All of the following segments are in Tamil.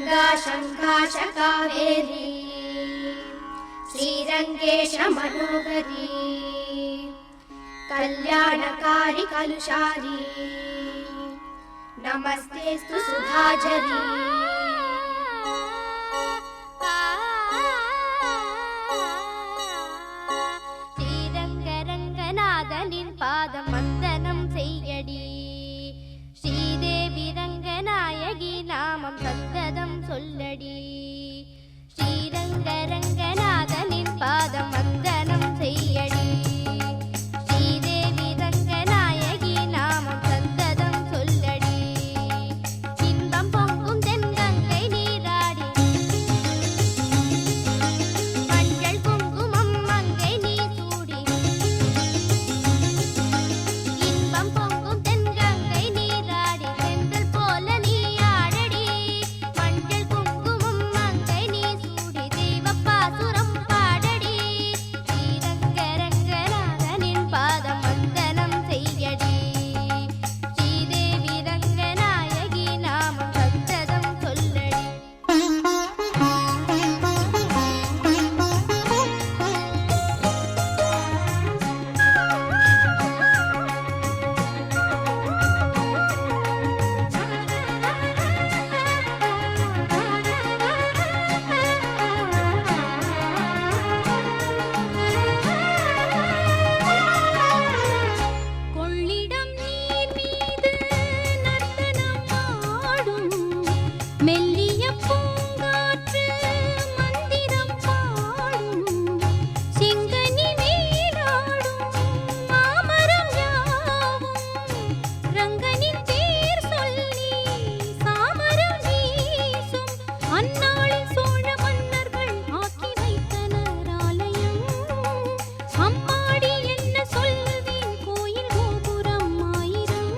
गङ्गा शङ्काश कावेरी श्रीरङ्गेश मनोहरी कल्याणकारी कलुषारी नमस्तेस्तु सुधाझरी ஸ்ரீரங்கரங்கநாதனின் பாதம் வந்தனம் செய்யடி ஸ்ரீதேவி ரங்கநாயகி நாமம் சந்ததம் சொல்லடி ஸ்ரீரங்கரங்கநாதனின் பாதம் வந்தனம் செய்யடி ஸ்ரீதேவி ரங்கநாயகி நாமம் சந்ததம் சொல்லடி இன்பம் பொங்கும் தென்கங்கை நீராடி மஞ்சள் குங்குமம் மங்கை நீ சூடி இன்பம் பொங்கும் தென்கங்கை நீராடி சென்றல் போல நீ ஆடடி மஞ்சள் குங்குமம் மங்கை நீ சூடி தெய்வப்பாசுரம் பாடடி ஸ்ரீரங்கரங்கநாதனின் பாதம் வந்தனம் செய்யடி ஸ்ரீதேவி ரங்கநாயகி நாமம் சந்ததம் சொல்லடி கொள்ளிடம் நீர் மீது நர்த்தனம் ஆடும் மெல்லிய பூங்காற்று மந்திரம் பாடும் செங்கனி மேலாடும் மாமரம் யாவும் ரங்கனின் பேர் சொல்லி சாமரம் வீசும் அந்நாளில் சோழ மன்னர்கள் ஆக்கி வைத்தனர் ஆலயம் அம்மாடி என்ன சொல்வேன் கோயில் கோபுரம் ஆயிரம்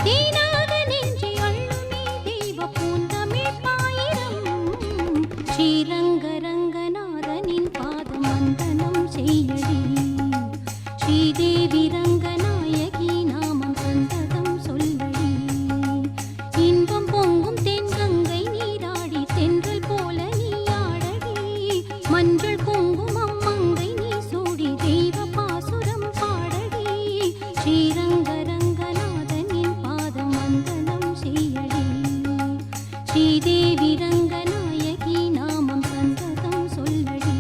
தேனாக நெஞ்சை அள்ளுமே தெய்வ பூந்தமிழ் பாயிரம் ஸ்ரீரங்கரங்கநாதனின் பாதம் வந்தனம் செய்யடி ஸ்ரீதேவி ரங்கநாயகி நாமம் சந்ததம் சொல்லடி இன்பம் பொங்கும் தென்கங்கை நீராடி தென்றல் போல நீ ஆடடி மஞ்சள் குங்குமம் மங்கை நீ சூடி தெய்வ பாசுரம் பாடடி ஸ்ரீரங்கரங்கநாதனின் பாதம் வந்தனம் செய்யடி ஸ்ரீதேவி ரங்கநாயகி நாமம் சந்ததம் சொல்லடி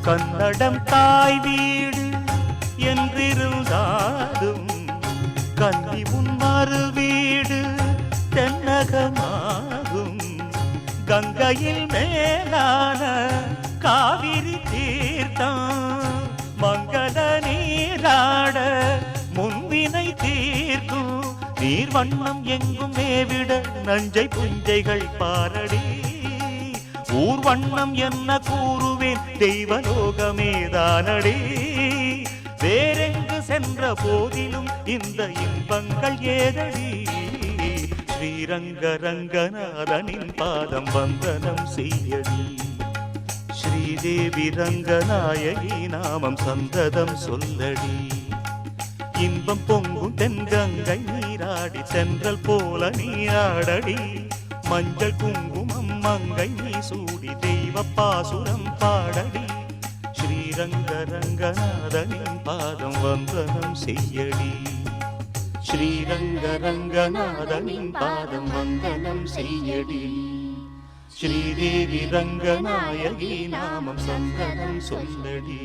கன்னடம் தாய் வீடு என்றிருந்தாலும் கன்னி உன் மறு வீடு தென்னகமாகும் கங்கையில் மேலான காவிரி தீர்த்தம் மங்கள நீராட முன்வினை தீர்க்கும் நீர் வண்ணம் எங்கும் மேவிட நஞ்சை புஞ்சைகள் பாரடி ஊர் வண்ணம் என்ன கூறுவேன் தெய்வலோகமேதானடி வேறெங்கு சென்ற போதிலும் இந்த இன்பங்கள் ஏதடி ஸ்ரீரங்கரங்கநாதனின் பாதம் வந்தனம் செய்யடி ஸ்ரீதேவி ரங்கநாயகி நாமம் சந்ததம் சொல்லடி இன்பம் பொங்கும் தென்கங்கை நீராடி சென்றல் போல நீராடடி மஞ்சள் குங்குமம் மங்கை நீ சூடி தெய்வ பாசுரம் பாடடி ஸ்ரீரங்கரங்கநாதனின் பாதம் வந்தனம் செய்யடி ஸ்ரீரங்கரங்கநாதனின் பாதம் வந்தனம் செய்யடி ஸ்ரீதேவி ரங்கநாயகி நாமம் சந்தனம் சொல்லடி.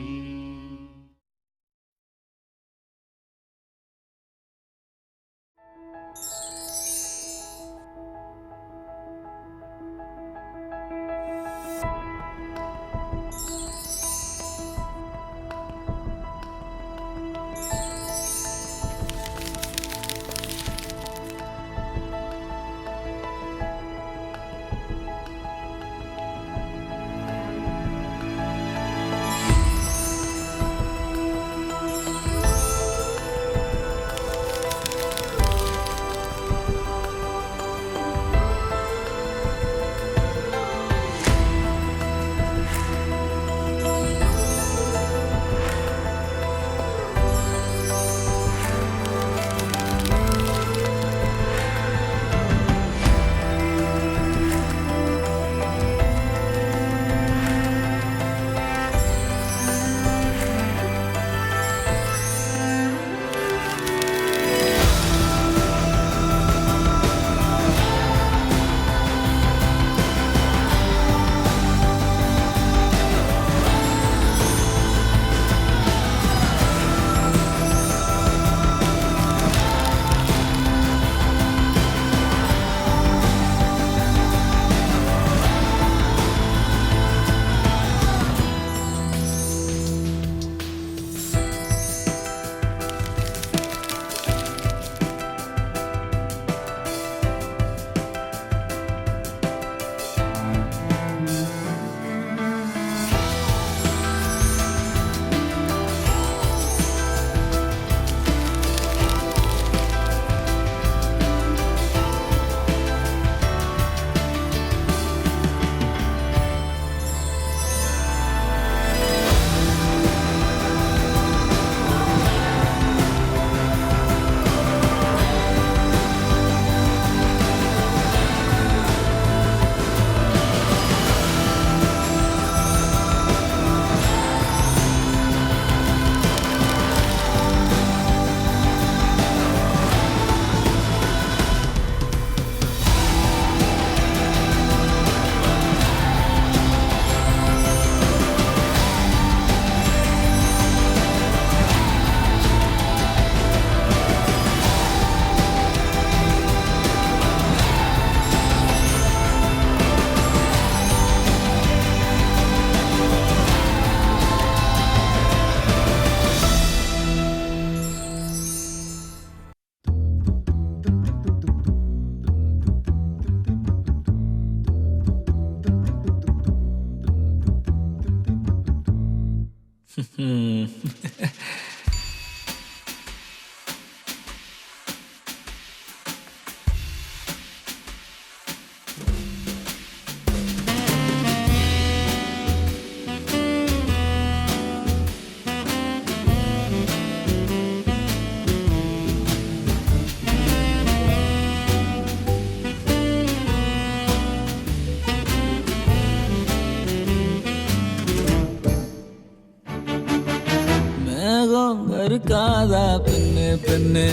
மேகம் கருக்காதா பெண்ணு பெண்ணு,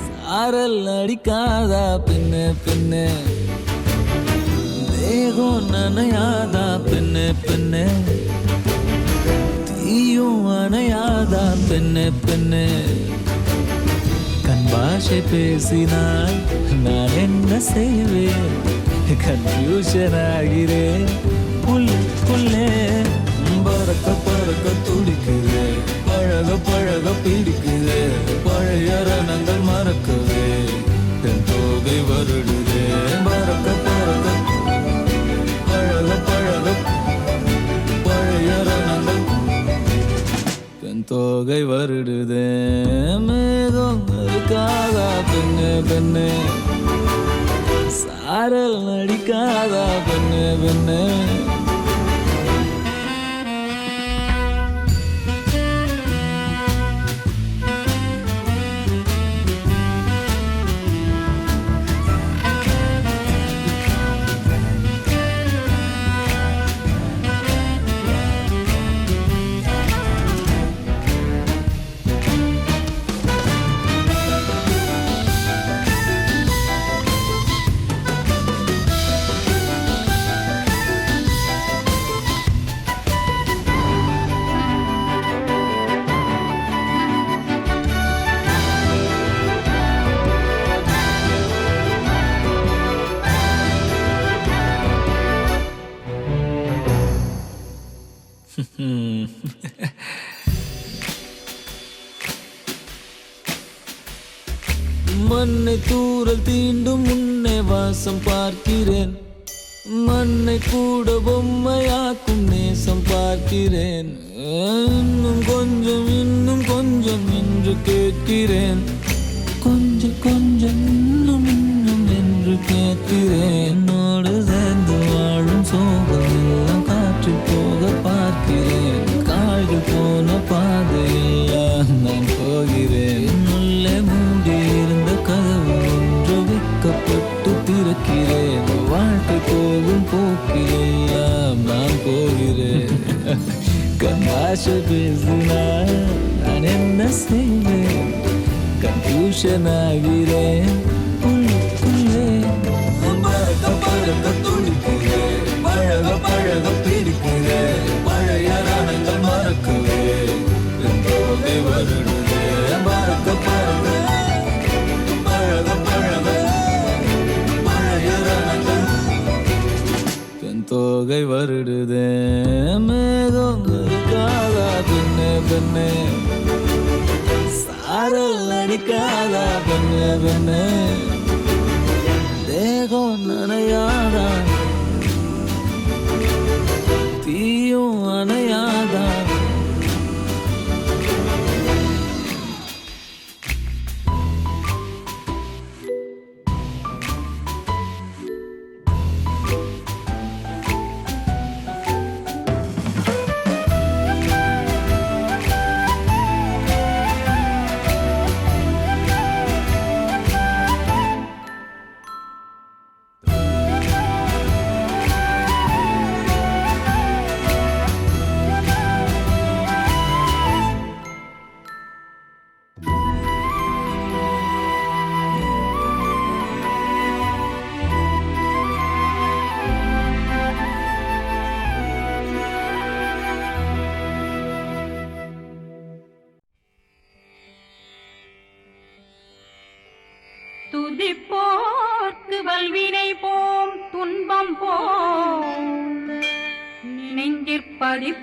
சாரல் அடிக்காதா பெண்ணு பெண்ணு, தேகம் நனையாதா பெண்ணு பெண்ணு, தீயும் அணையாதா பெண்ணு பெண்ணு. கண் பாஷை பேசினால் நான் என்ன செய்வேன், கன்ஃபியூஷன் ஆகிறேன் உள்ளே. பறக்க பறக்க துடிக்குது, பழக பழக பிடிக்குது, பழைய ரணங்கள் மறக்கவே என் தோகை வருடுது. பறக்க பறக்க பழக பழக பழைய ரணங்கள் என் தோகை வருடுது. மேகம் இருக்காதா பெண்ணு பெண்ணு, சாரல் அடிக்காதா பெண்ணு பெண்ணு. மண்ணை தூரல் தீண்டும் முன்னே வாசம் பார்க்கிறேன், மண்ணை கூட பொம்மையாக்கும் நேசம் பார்க்கிறேன். இன்னும் கொஞ்சம் என்று கேட்கிறேன், கொஞ்சம் கொஞ்சம் இன்னும் என்று கேட்கிறேன். என்னோடு சேர்ந்து வாழும் சோகம் எல்லாம் காற்றில் போக பார்க்கிறேன், காய்கள் போன பாதையெல்லாம் நான் போகிறேன். உள்ளே மூடி இருந்த கதவு ஒன்று வைக்கப்பட்டு திறக்கிறேன், வாழ்க்கை போகும் போக்கிலெல்லாம் நான் போகிறேன். கண்ணாசை பேசினால் நான் என்ன செய்வேன், கன்ஃபியூஷன் ஆகிறேன் உள்ளுக்குள்ளே. பறக்க பறக்க துடிக்கிறேன், பழக பழக பிடிக்கிறேன், பழைய ரணங்கள் மறக்கவே என் தோகை வருடுதே. பறக்க பறக்க பழக பழக பழைய ரணங்கள் என் தோகை வருடுதே. மேகம் இருக்காதா பெண்ணே பெண்ணே, சாரல் அடிக்காதா பெண்ணே பெண்ணே, தேகம் நனையாதா தீயும் அணையாதா. துதிப்போர்க்கு வல்வினை போம் துன்பம் போம், நெஞ்சிற்பதிப்போர்க்கு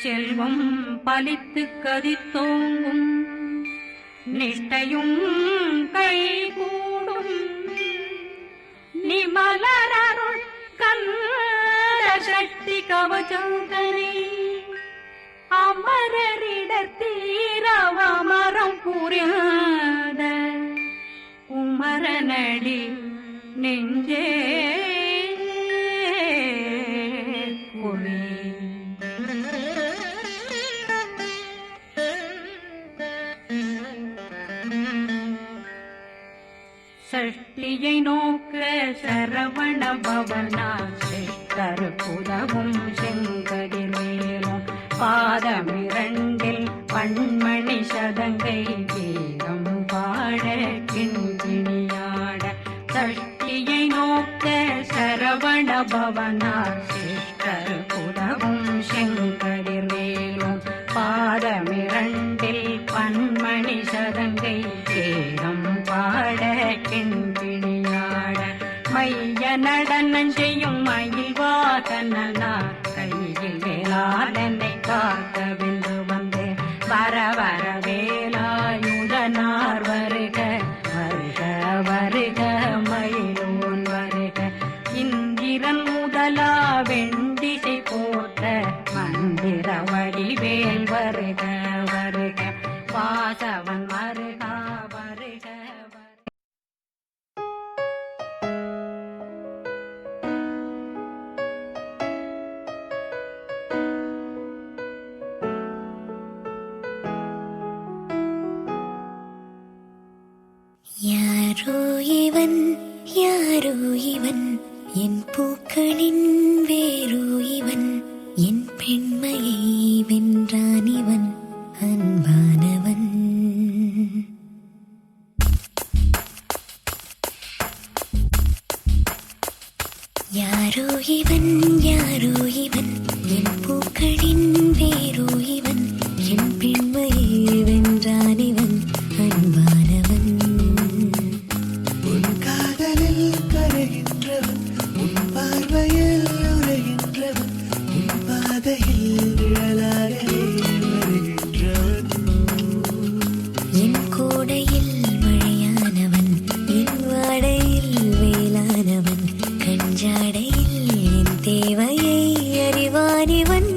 செல்வம் பலித்து கதித்தோங்கும், நிஷ்டையும் கைகூடும் நிமலரருள் கந்த சக்தி கவச்சந்தனை அமரரிடத்தீரவ மரம் புரியாத குமரனடி நெஞ்சே குமி சஷ்டியை நோக்க சரவண பவனா சிஷ்டர் புதவும் செங்கதிர் மேலும் பாதமிரண்டில் பண்மணி சதங்கை வேகம் பாட கிண்கிணியாட சஷ்டியை நோக்க சரவண பவனா சிஷ்டர் புதவும் செங்கதிர் மேலும் பாதமிரண்டில் பண்மணி சதங்கை வேகம் பாட கிண்கிணியாட மைய நடனம் செய்யும் மயில் வாகனா கையில் வேளாளனை காக்க வென்று வந்து வர வர வேலாயுதனார் வருக வருக வருக மயிலோன் வருக இந்திரன் முதலா வெண்டிசை போட்ட மந்திர வடிவேல் வருக வருக வாசவன் வருக வருக யாரோ இவன் யாரோ இவன் என் பூக்களின் வேரோ இவன் என் பெண்மையை வென்றான் இவன் அன்பானவன் யாரோ இவன் யாரோ இவன் என் பூக்களின் வேரோ இவன் என் பெண்மையை வென்றான் இவன் அன்பானவன் உன் காதலில் கரைகின்றவன் உன் பார்வையில் உரைகின்றவன் உன் பாதையில் நிழலாகவே வருகின்றவன் என் கோடையில் மழையானவன் என் வாடையில் வேளானவன் கஞ்சாடையில் என் தேவையை அறிவானிவன்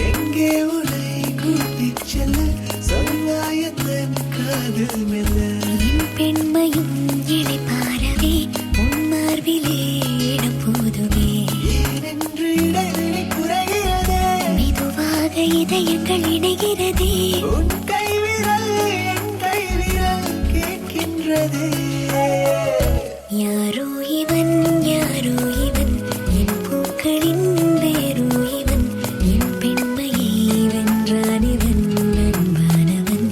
எங்கே உன்னை கூட்டிச் செல்ல சொல்வாயத்தன் காதல் மெல்ல என் பெண்மையும் இளைப்பாரவே உன் மார்பிலே இடம் போதுமே ஏனென்று இடைவெளி குறைகிறதே மெதுவாக இதயங்கள் இணைகிறதே உன் கைவிரல் என் கைவிரல் கேட்கின்றதே யாரோ இவன் யாரோ இவன் என் பூக்களின் வேரோ இவன் என் பெண்மையை வென்றான் இவன் அன்பானவன்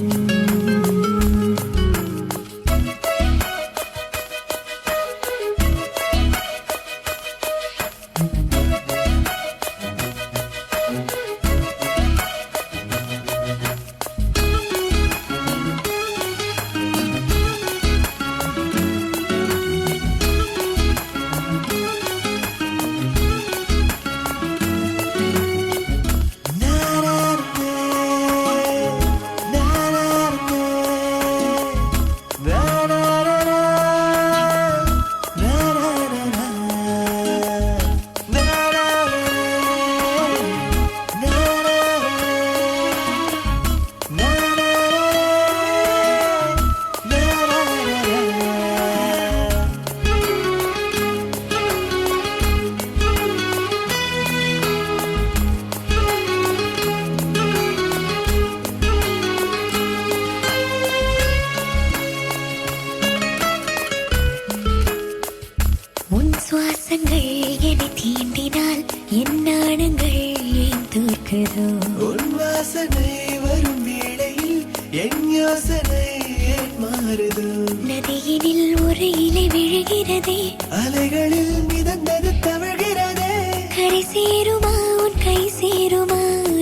உன் சுவாசங்கள் என்னை தீண்டினால் என் நாணங்கள் ஏன் தோற்குதோ உன் வாசனை வரும் வேளையில் என் யோசனை ஏன் மாறுதோ நதியினில் ஒரு இலை விழுகிறதே அலைகளில் மிதந்தது தவழ்கிறதே கரை சேருமா உன் கை சேருமா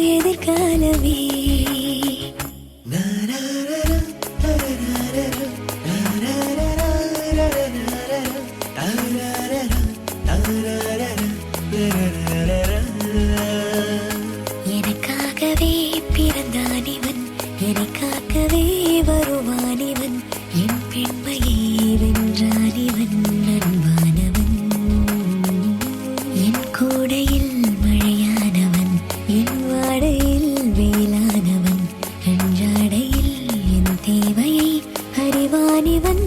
எதிர்காலமே எனக்காகவே பிறந்தான் இவன் எனக்காகவே வருவான் இவன் என் பெண்மையை வென்றான் இவன் அன்பானவன் என் கூடையில் மழையானவன் என் வாடையில் வெயிலானவன் அன்றாடையில் என் தேவையை அறிவான் இவன்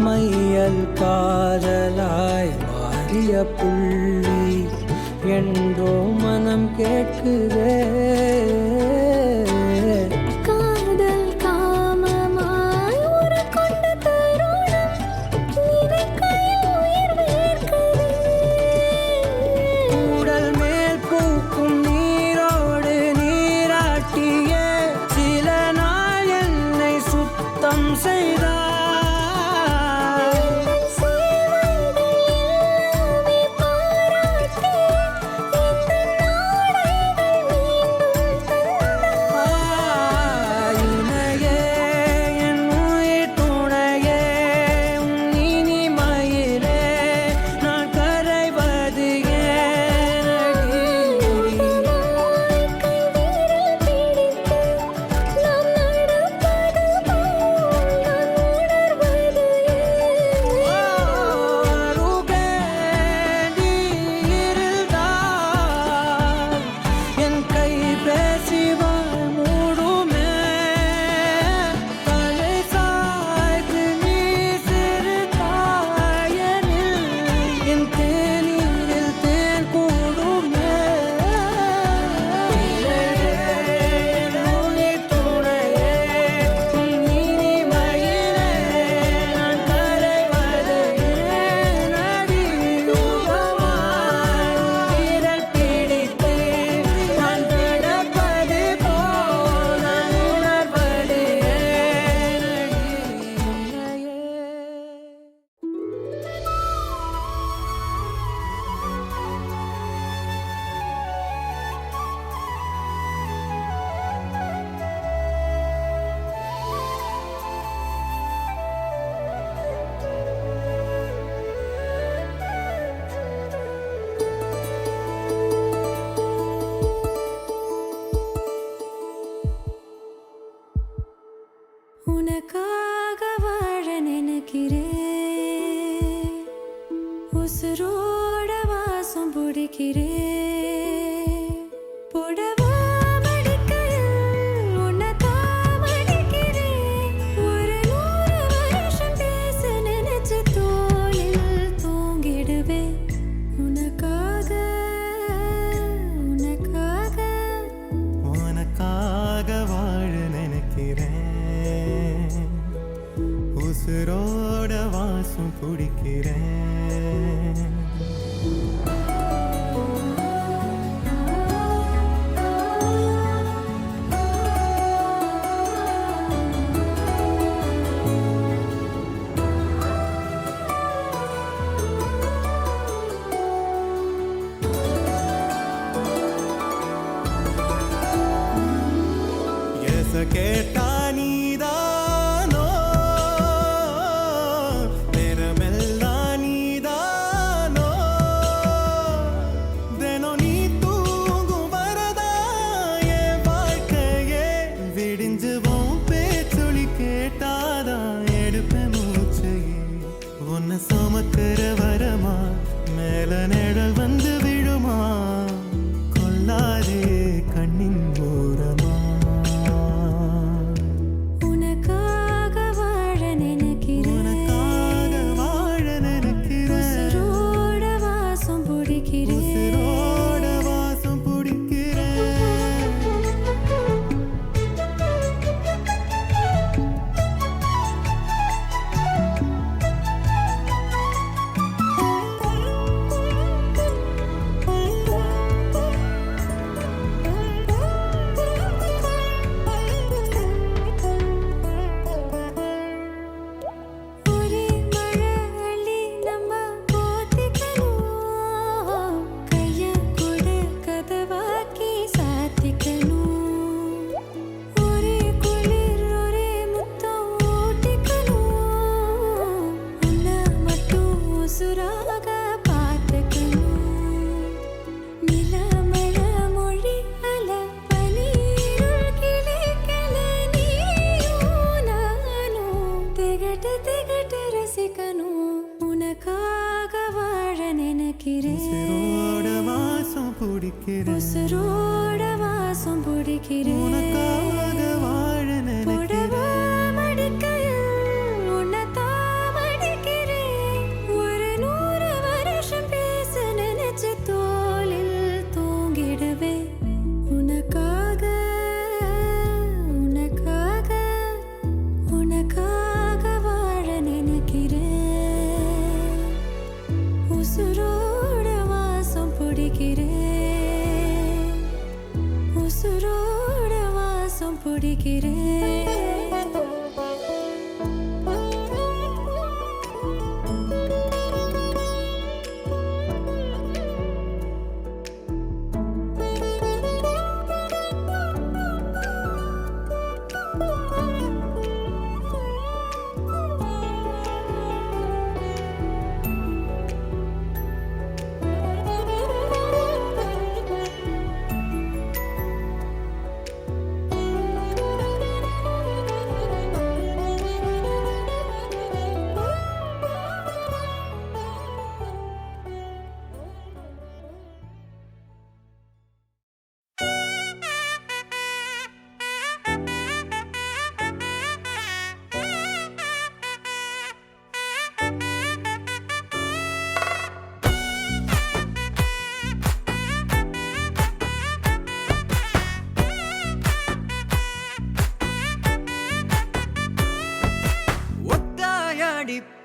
மையல் காதலாய் மாறிய புள்ளி என்றோ மனம் கேட்குதே காதல் காமமாய் உருக்கொண்ட தருணம் நினைக்கையில் உயிர் வேர்க்குதே உடல் மேல் பூக்கும் நீரோடு நீராட்டிய சில நாள் என்னை சுத்தம் செய்தார் சேவைகள் எல்லாமே பாராட்டி இந்த நாடைகள் மீண்டும் பிடிக்கிறேன் புடவா மடிக்கையில் உன்னதான் மடிக்கிறேன் ஒரு 100 வருஷம் பேச நினைச்ச தோளில் தூங்கிடுவேன் உனக்காக உனக்காக உனக்காக வாழ நினைக்கிறேன் உசுரோட வாசம் பிடிக்கிறேன் கேட்டா நீதானோ நேரமெல்லாம் நீதானோ தினம் நீ தூங்கும் வரதா என் வாழ்க்கையே விடிஞ்சுவோம் பேச்சொலி கேட்டாதான் எடுப்பேன் மூச்சையே உன்னை சுமக்கிற வரமா மேல நிழல் வந்து விழுமா கொல்லாதே கண்ணின் ஓரமா உனக்காக வாழ நினைக்கிறேன் உசுரோட வாசம் பிடிக்கிறேன் உசுரோட வாசம் பிடிக்கிறேன் உனக்காக வாழ நினைக்கிறேன் மடிக்கையில் உன்னதான் மடிக்கிறேன் ஒரு 100 வருஷம் பேச நினைச்ச தோளில் தூங்கிடுவேன் உனக்காக உனக்காக உனக்காக வாழ நினைக்கிறேன் உசுரோட வாசம் பிடிக்கிறேன் உசுரோட வாசம் பிடிக்கிறேன்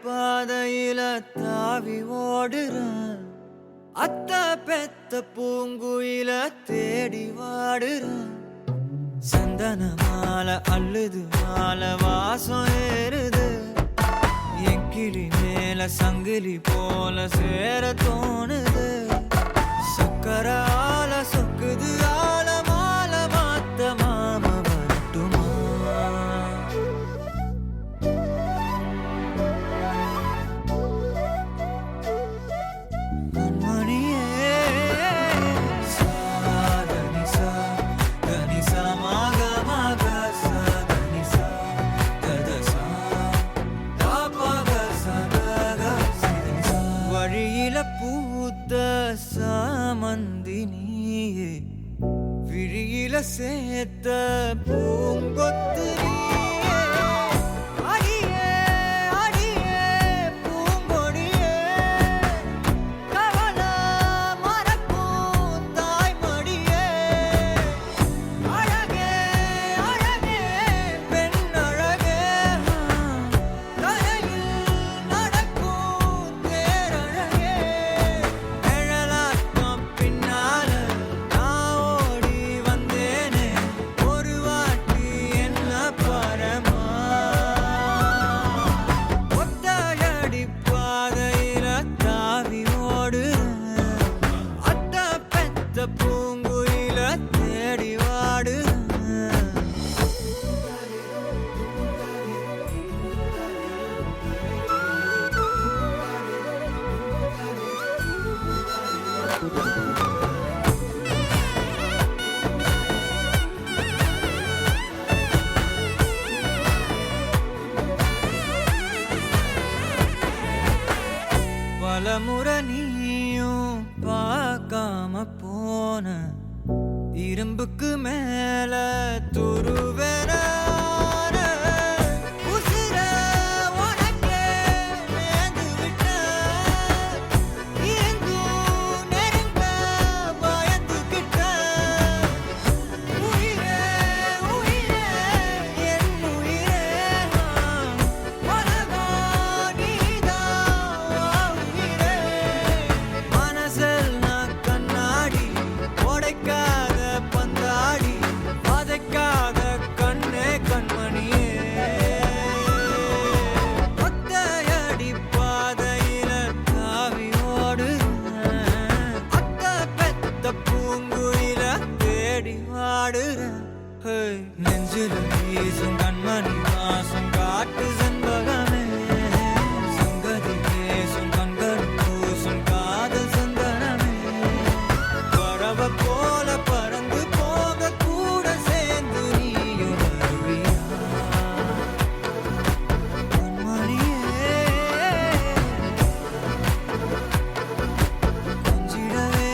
பாதையில தாவி ஓடுறான் அத்த பெத்த பூங்குயில தேடி வாடுறான் சந்தன மாலை அள்ளுது மாலை வாசம் ஏறுது என் கிளி மேல சங்கிலி போல சேர தோணுது சக்கர ஆல சொக்குது ஆல மாலை மாத்த மாம வரட்டுமா பூத்த சாம மந்தி நீயே விழியில சேர்த்த பூங்கொத்து நீயே. அடியே அடியே பூங்கொடியே கவல மறக்கும் தாய்மடியே. அழகே அழகே பெண் அழகே தலையில் நடக்கும் தேரழகே. நிழலாட்டம் பின்னால நான் ஓடி வந்தேனே ஒரு வாட்டி என்ன பரமா. ஒத்தையடி பாதையில தாவி ஓடுறேன் அத்த பெத்த பூங்குயில தேடி வாடுறேன். பலமுறை நீயும் பார்க்காம போன இரும்புக்கு மேல துருவென உசிர உனக்கே நேர்ந்து விட்டேன். இருந்தும் நெருங்க பயந்துகிட்டேன். உயிரே உயிரே என் உயிரே உலகம் நீதான் உயிரே. மனசில் நான் கண்ணாடி உடைக்காத பந்தாடி வதைக்காத கண்ணே கண்மணியே. ஒத்தையடி பாதையில தாவி ஓடுறேன் அத்த பெத்த பூங்குயில தேடி வாடுறேன். நெஞ்சில வீசும் கண்மணி வாசம் காட்டு செண்பகமே. சங்கதி பேசும் கண்கள் பூசும் காதல் சந்தனமே. பறவை போல பறந்து போக கூட சேர்ந்து நீயும் வருவியா கண்மணியே. கொஞ்சிடவே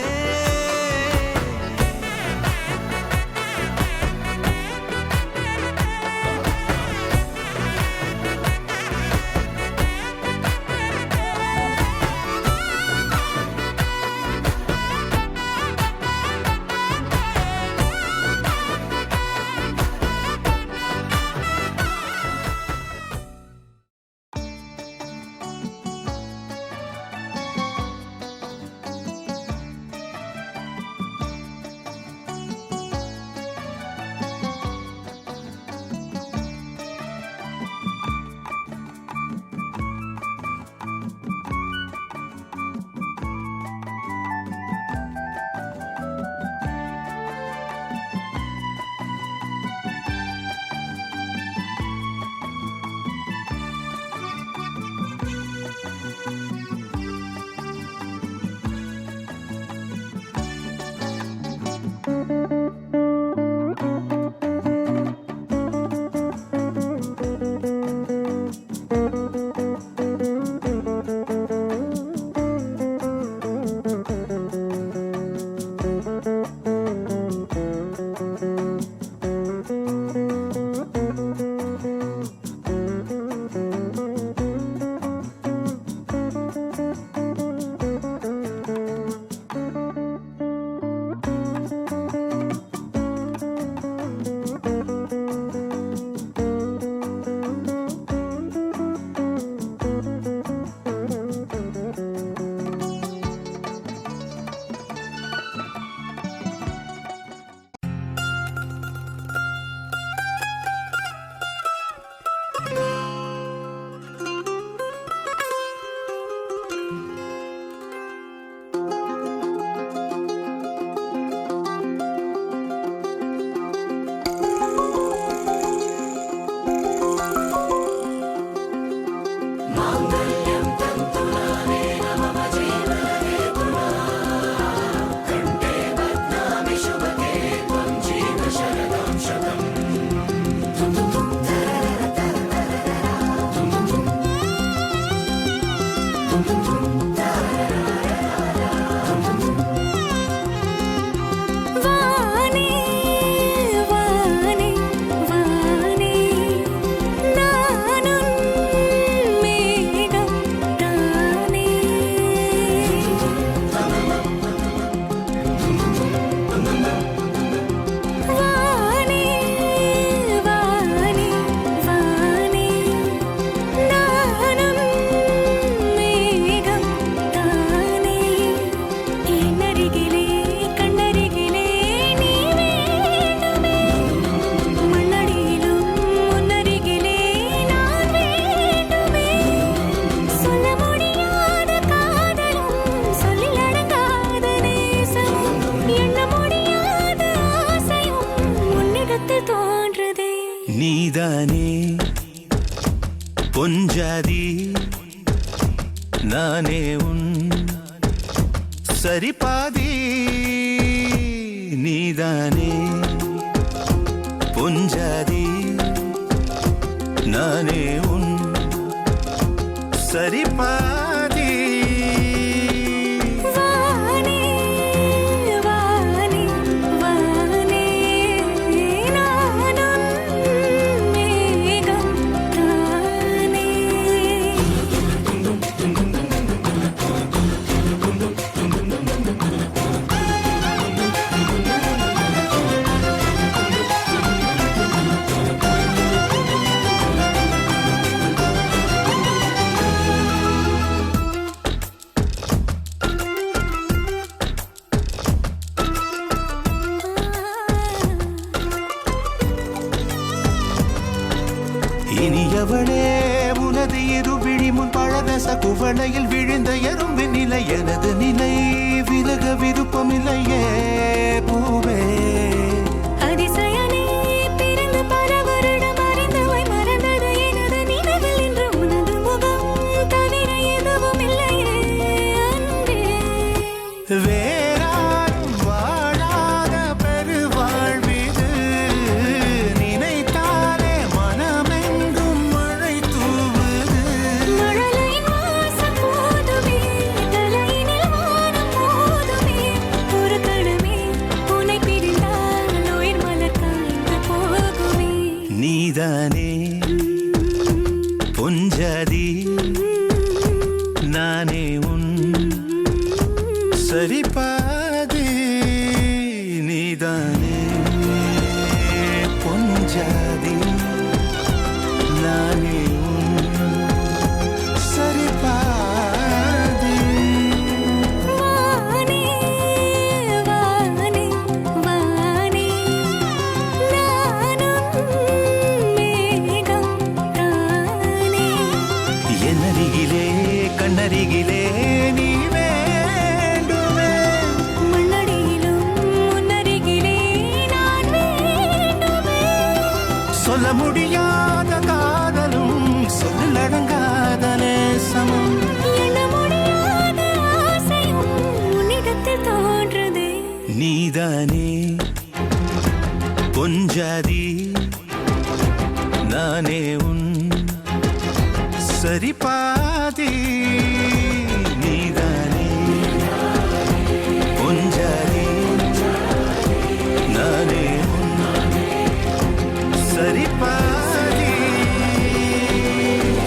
நானே உன் சரிபாதி நீதானே பொஞ்சாதி நானே உன் சரிபாதி வானே வானே வானே நானும் மேகம் தானே இனியவளே உனது இருவிழி முன் பழதச குவளையில் விழுந்த எறும்பு நிலை எனது நிலை விலக விருப்பமில்லையே பூவே அதிசயனே பிறந்து பல வருடம் அறிந்தவாய் மறந்தது எனது நினைவில் இன்று உனது முகம் தவிர எதுவும் இல்லையே அன்பே வேறாரும் வாழாத பெருவாழ்விது நினைத்தாலே மனமெங்கும் மழை தூவுது மழலையின் வாசம் போதுமே தலையினில் வானம் போதுமே ஒரு கணமே உன்னை பிரிந்தால் உயிர் மலர் காய்ந்து போகுமே நீதானே பொஞ்சாதி நானே உன் சரிபாதி நீதானே பொஞ்சாதி நானே உன் சரிபாதி வானே வானே வானே நானும் மேகம் தானே என்னருகிலே கண்ணருகிலே நீ வேண்டுமே மண்ணடியிலும் முன்னருகிலே நான் வேண்டுமே சொல்ல முடியாத காதலும் சொல்லடங்காத நேசமும் எண்ண முடியாத ஆசையும் உன்னிடத்தில் தோன்றுதே நீதானே பொஞ்சாதி நானே உன் சரிபாதி நீதானே பொஞ்சாதி நானே உன் சரிபாதி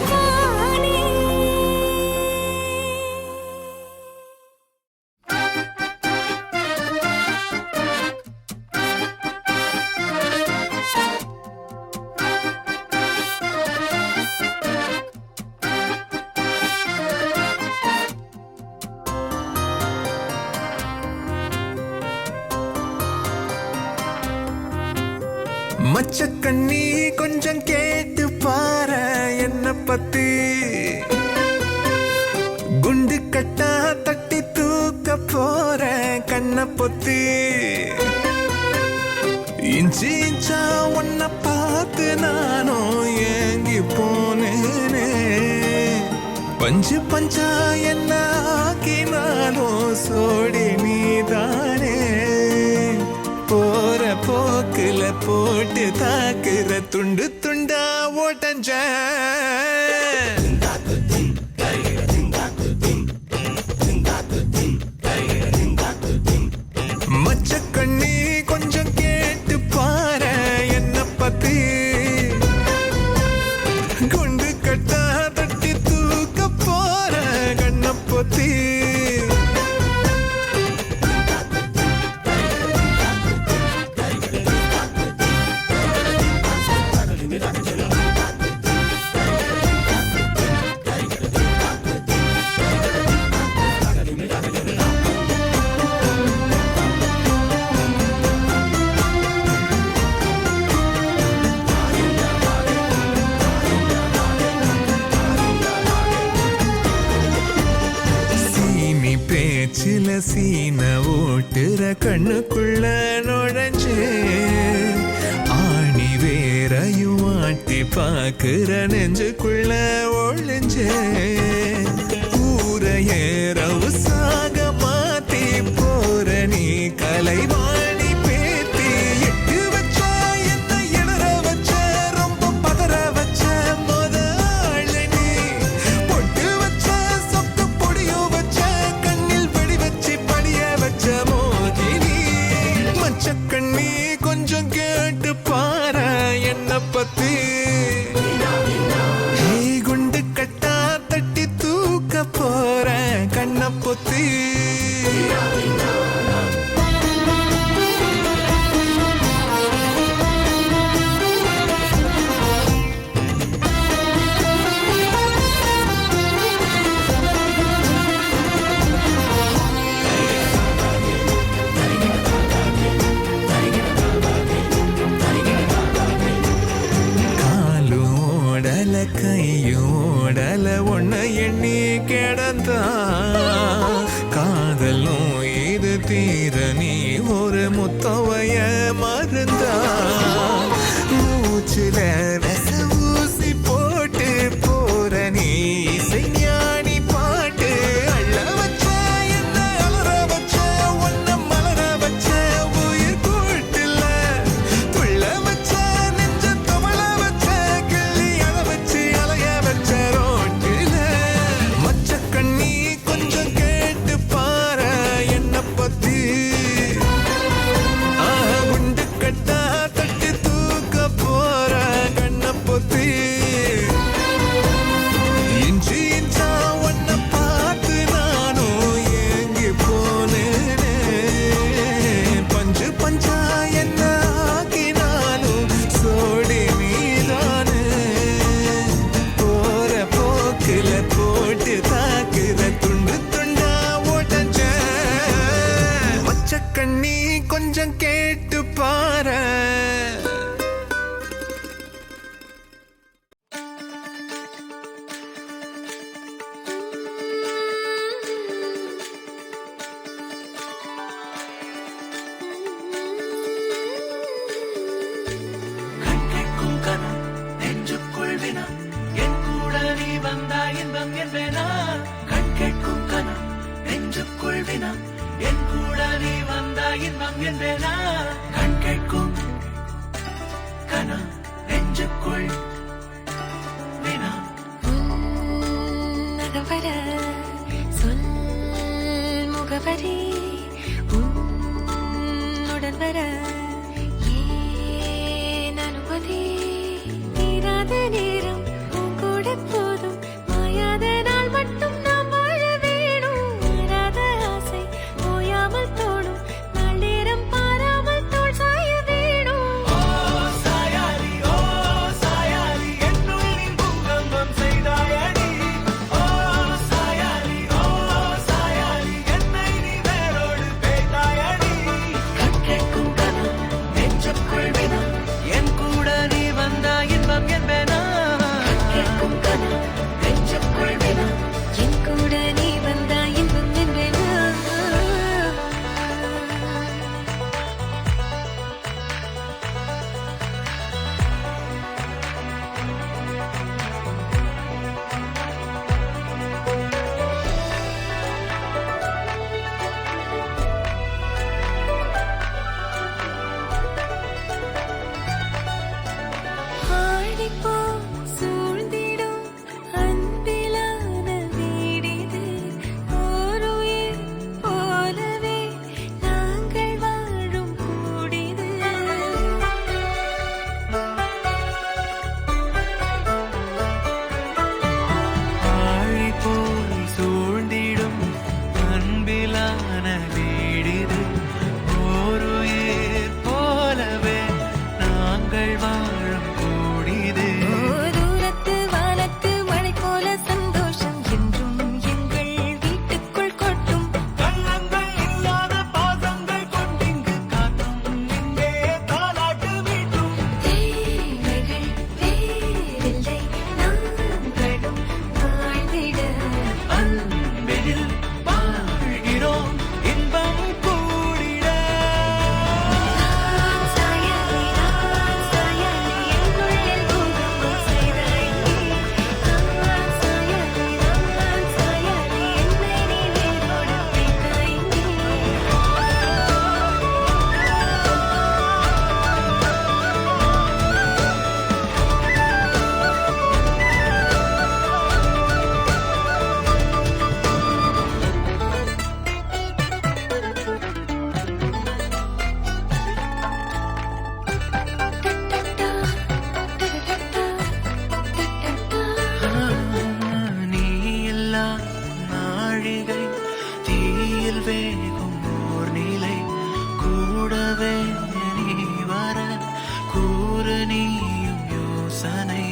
வானே மச்சக்கண்ணி கொஞ்சம் கேட்டு பாரு என்ன பத்தி குண்டு கட்டா தட்டி தூக்க போற கண்ண பொத்தி இஞ்சி இஞ்சா உன்ன பார்த்து நானும் ஏங்கி போனேனே பஞ்சு பஞ்சா என்ன ஆக்கினாலும் சோடி நீதானே போற போக்குல போட்டு தாக்குற துண்டு துண்டா ஓட்டஞ்ச மச்சக்கண்ணி கொஞ்சம் கேட்டு பாரு என்ன பத்தி குண்டு கட்டா தட்டி தூக்க போற கண்ண பொத்தி பேச்சில சீன ஓட்டுற கண்ணுக்குள்ள நுழைஞ்சு ஆணி வேறையும் ஆட்டி பாக்குற நெஞ்சுக்குள்ள ஒழிஞ்சு ஊர ஏறவு சாக மாத்தி போற நீ கலைவாணி பேத்தி எட்டு வச்ச என்ன எழற வச்ச ரொம்ப பதற வச்ச முதல் நீ பொட்டு வச்ச சொத்து பொடியும் வச்ச கண்ணில் வெடி வச்சு படிய வச்ச மோகினி மச்சக்கண்ணி கொஞ்சம் கேட்டு பாரு என்ன பத்தி குண்டு கட்டா தட்டி தூக்க போற கண்ண பொத்தி காலோடல கையோடல ஒன்ன எண்ணி கிடந்தா காதலும் இது தீர நீ ஒரு முத்தவைய மருந்தா மூச்சுல ரச ஊசி போட்டு போற நீ இசைஞானி பாட்டு அள்ள வச்ச என்ன அலற வச்ச ஒன்ன மலர வச்ச உயிர் கூட்டுல துள்ள வச்ச நெஞ்ச தவள வச்ச கிள்ளி அழ வச்சு அலைய வச்ச ரோட்டில மச்சக்கண்ணி கொஞ்சம் கேட்டு பாரு என்ன பத்தி குண்டு கட்டா தட்டி தூக்க போற கண்ண பொத்தி இஞ்சி இஞ்சா ஒன்ன பார்த்து நானும் ஏங்கி போனேனே பஞ்சு பஞ்சா என்ன ஆக்கினாலும் சோடி நீதானே போற போக்குல போட்டு தாக்குற துண்டு துண்டா ஓட்டஞ்ச மச்சக்கண்ணி கொஞ்சம் கேட்டு பாரு நகவர சொல் முகவரி உன்னுடன் வர ஏன் அனுமதி தீராத நேரம் உன் கூட போதும் மாயாத நாள் மட்டும் நாம் வாழ வேணும் மாறாத ஆசை ஓயாமல் தோணும் நாள் நேரம் பாராமல் தோள் சாய வேணும் கண் கேட்கும் கனம் நெஞ்சில் வேகும் ஓர் நிலை கூடவே நீ வர கூறு நீயும் யோசனை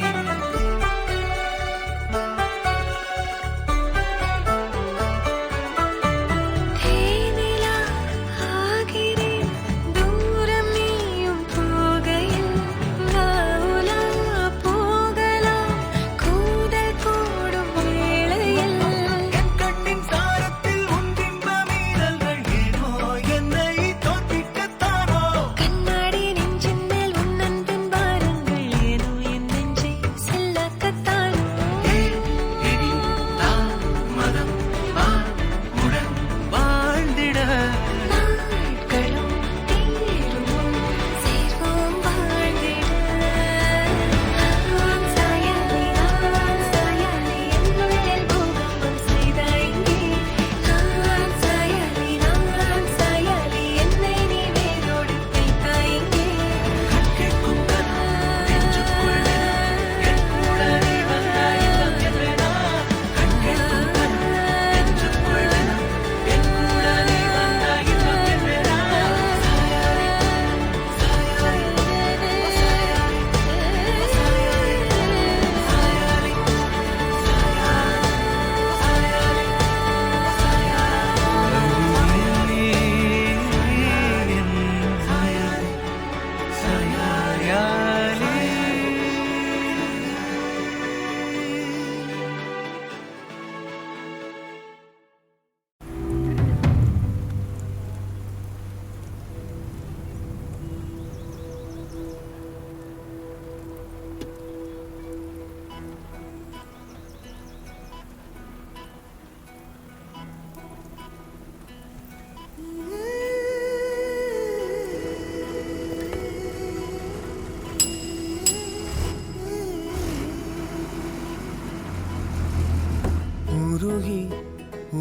உருகி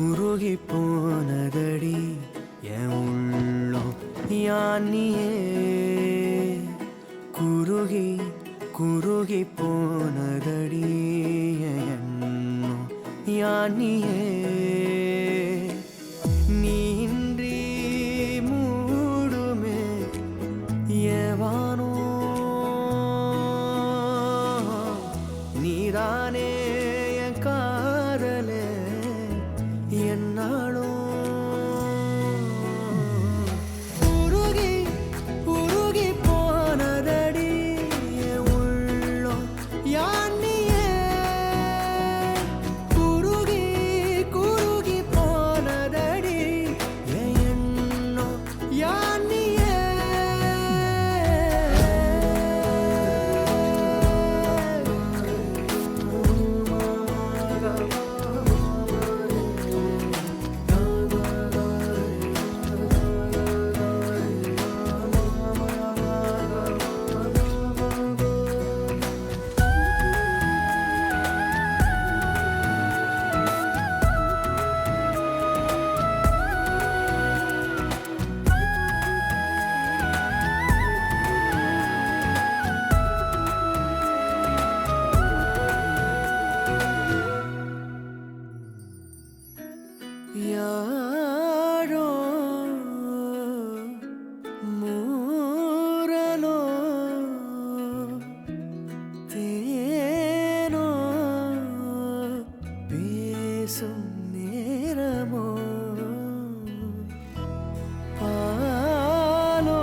உருகி போனதடி என் உள்ளம் யானியே குருகி குருகி போனதடி என் எண்ணம் யானியே நீன்றி மூடுமே ஏவானோ நீதானே என் காதலே என்னாலும் உருகி உருகி போனதடி என் உள்ளம் யானியே குருகி குருகி போனதடி என் எண்ணம் யானியே யாரோ மூரலோ தேனோ பேசும் நேரமோ பாலோ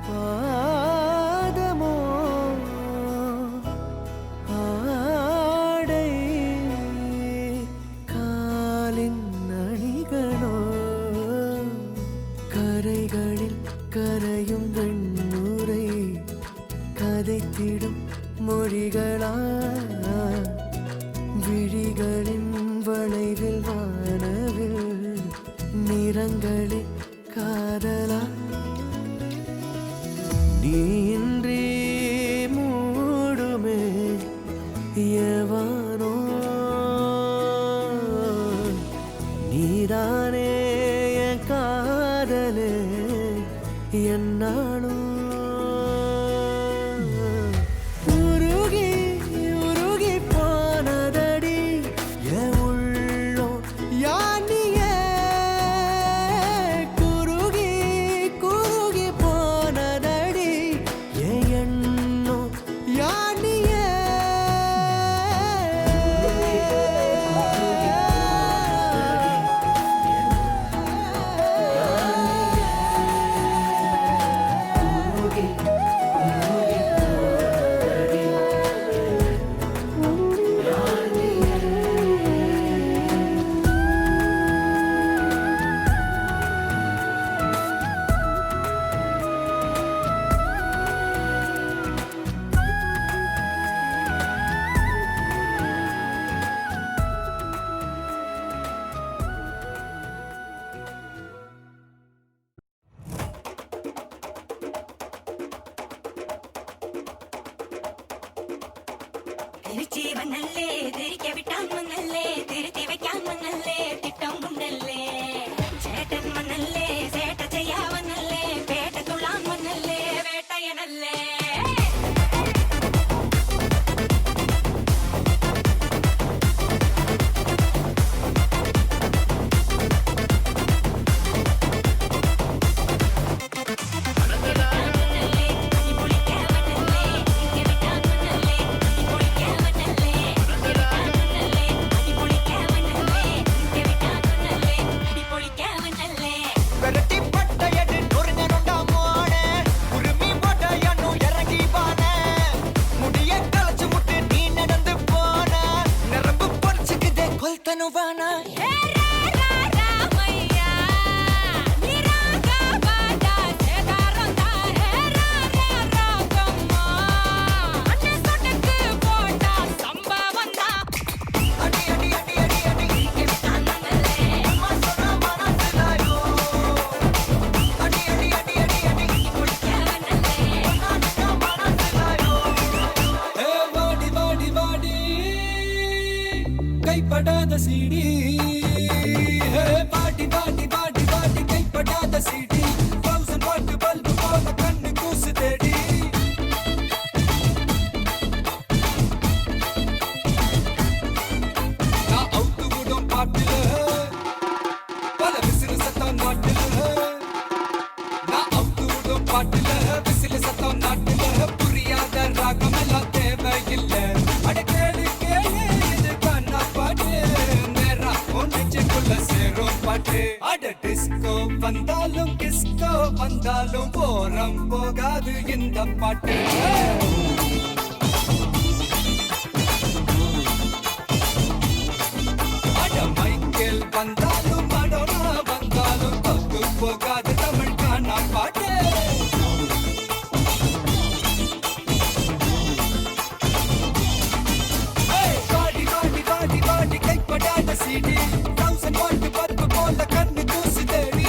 பாதமோ ஆடை காலின் அணிகளோ கரைகளில் கரையும் வெண்ணுரை கதைத்திடும் மொழிகளா விழிகளின் வளைவில் வானவில் நிறங்களில் காதலா நீன்றி மூடுமே எவானோ நீதானே என் காதலே என்னாலும் உருகி உருகி போனதடி என் உள்ளம் யா തിരിച്ചീവനല്ലേ തിരികെ വിട്ടാൻ വന്നല്ലേ തിരുത്തി വെക്കാൻ വന്നല്ലേ തിട്ടം കൊണ്ടല്ലേ ചേട്ടൻ വന്നല്ലേ ചേട്ട ചെയ്യാവന്നല്ലേ പേട്ട തുള്ളാൻ വന്നല്ലേ വേട്ടയനല്ലേ கைப்படாத சிடி பாட்டி பாட்டி பாட்டி பாட்டி கைப்படாத சிடி 1000 வாட் பல்பு போல கண்ணு கூசு தேடி நான் அவுத்து விடும் பாட்டுல பல விசிறு சத்தம் நாட்டுல நான் அவுத்து விடும் பாட்டுல விசிறு சத்தம் நாட்டுல புரியாத ராகம் எல்லாம் தேவையில்லை அட கேளு கேளு அட டிஸ்கோ வந்தாலும் கிஸ்கோ வந்தாலும் போரம் போகாது இந்த பாட்டு அட மைக்கேல் வந்தாலும் மடோனா வந்தாலும் பத்து போகாது தமிழ் கானா பாட்டு பாடி பாடி பாடி பாடி கைப்படாத சிடி 1000 வாட் பல்பு போல கண்ணு கூசு தேடி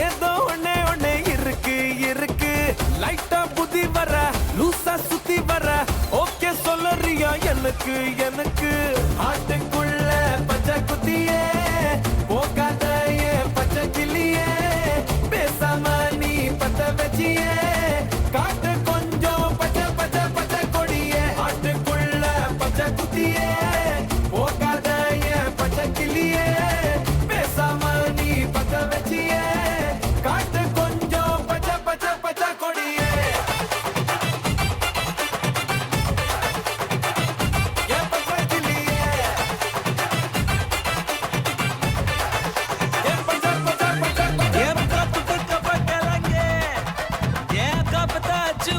ஏதோ ஒண்ணே ஒண்ணே இருக்கு இருக்கு லைட்டா புதி வர லூசா சுத்தி வர ஓகே சொல்லறியா எனக்கு எனக்கு ஆட்டுக்குள்ள பச்சை குத்தியே போகாத பச்சை கிளியே பேசாம நீ பத்த வச்சியே காட்டு கொஞ்சம் பச்சை பச்சை பச்சை கொடியே ஆட்டுக்குள்ள பச்சை குத்தியே போகாத பச்சை கிளியே பேசாம நீ பத்த வச்சியே காட்டு கொஞ்சம் பச்சை பச்சை பச்சை கொடியே பச்சை கிளியே பச்சை பச்சை பச்சை பச்சை கப்பு கலங்கே கப்பத்தாச்சு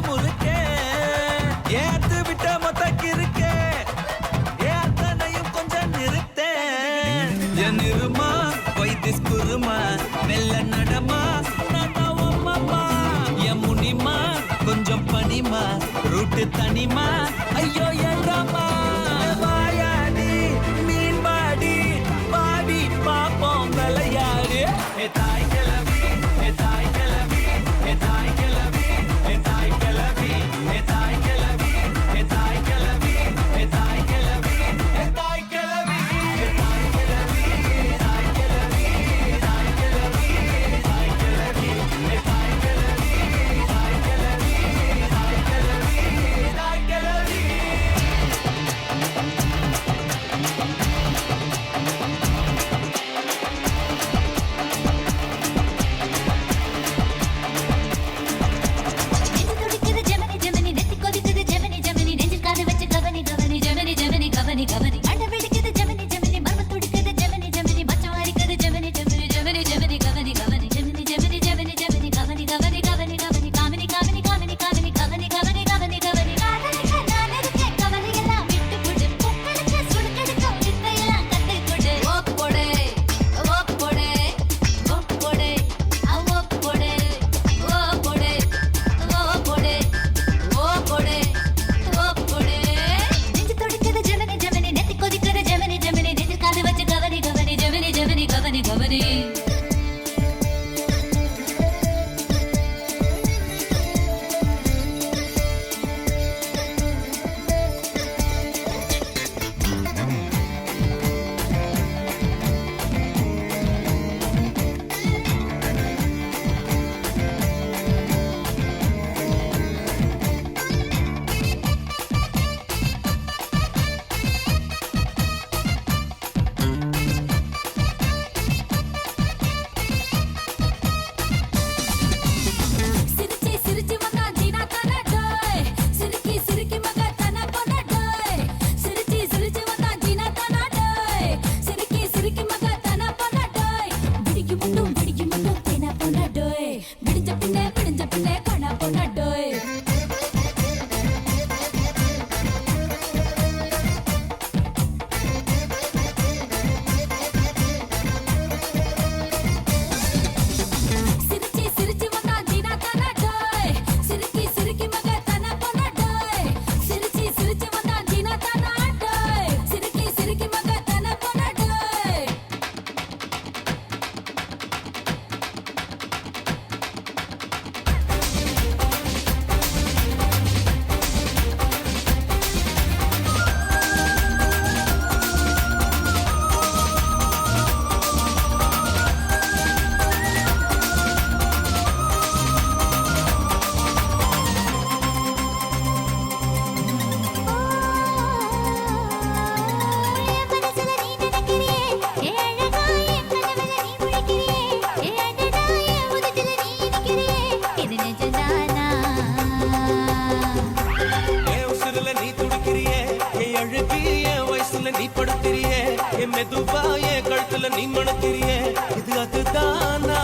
பாக்குறியே என் அழகி என் வயசுல நீ படுத்துறியே என் மெதுவா என் கழுத்துல நீ மணக்கிறியே இது அதுதானா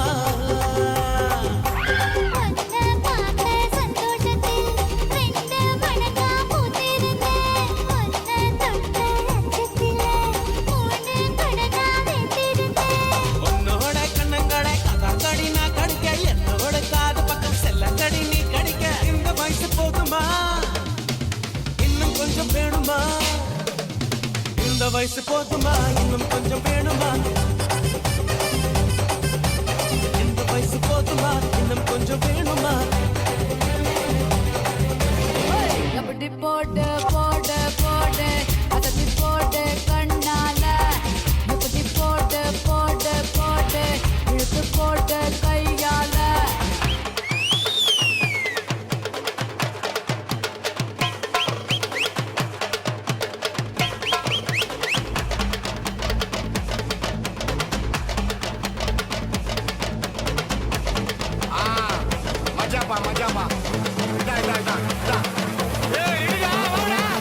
இந்த வயசு போதுமா இன்னும் கொஞ்சம் வேணுமா இந்த வயசு போதுமா இன்னும் கொஞ்சம் வேணுமா அப்படி போட்டு போட்டு போட்டு அதப்பி போட்டு கண்ணால இப்படி போட்டு போட்டு போட்டு இழுத்து போட்டு கையால மஜாப்பா dah. Hey, ini dah.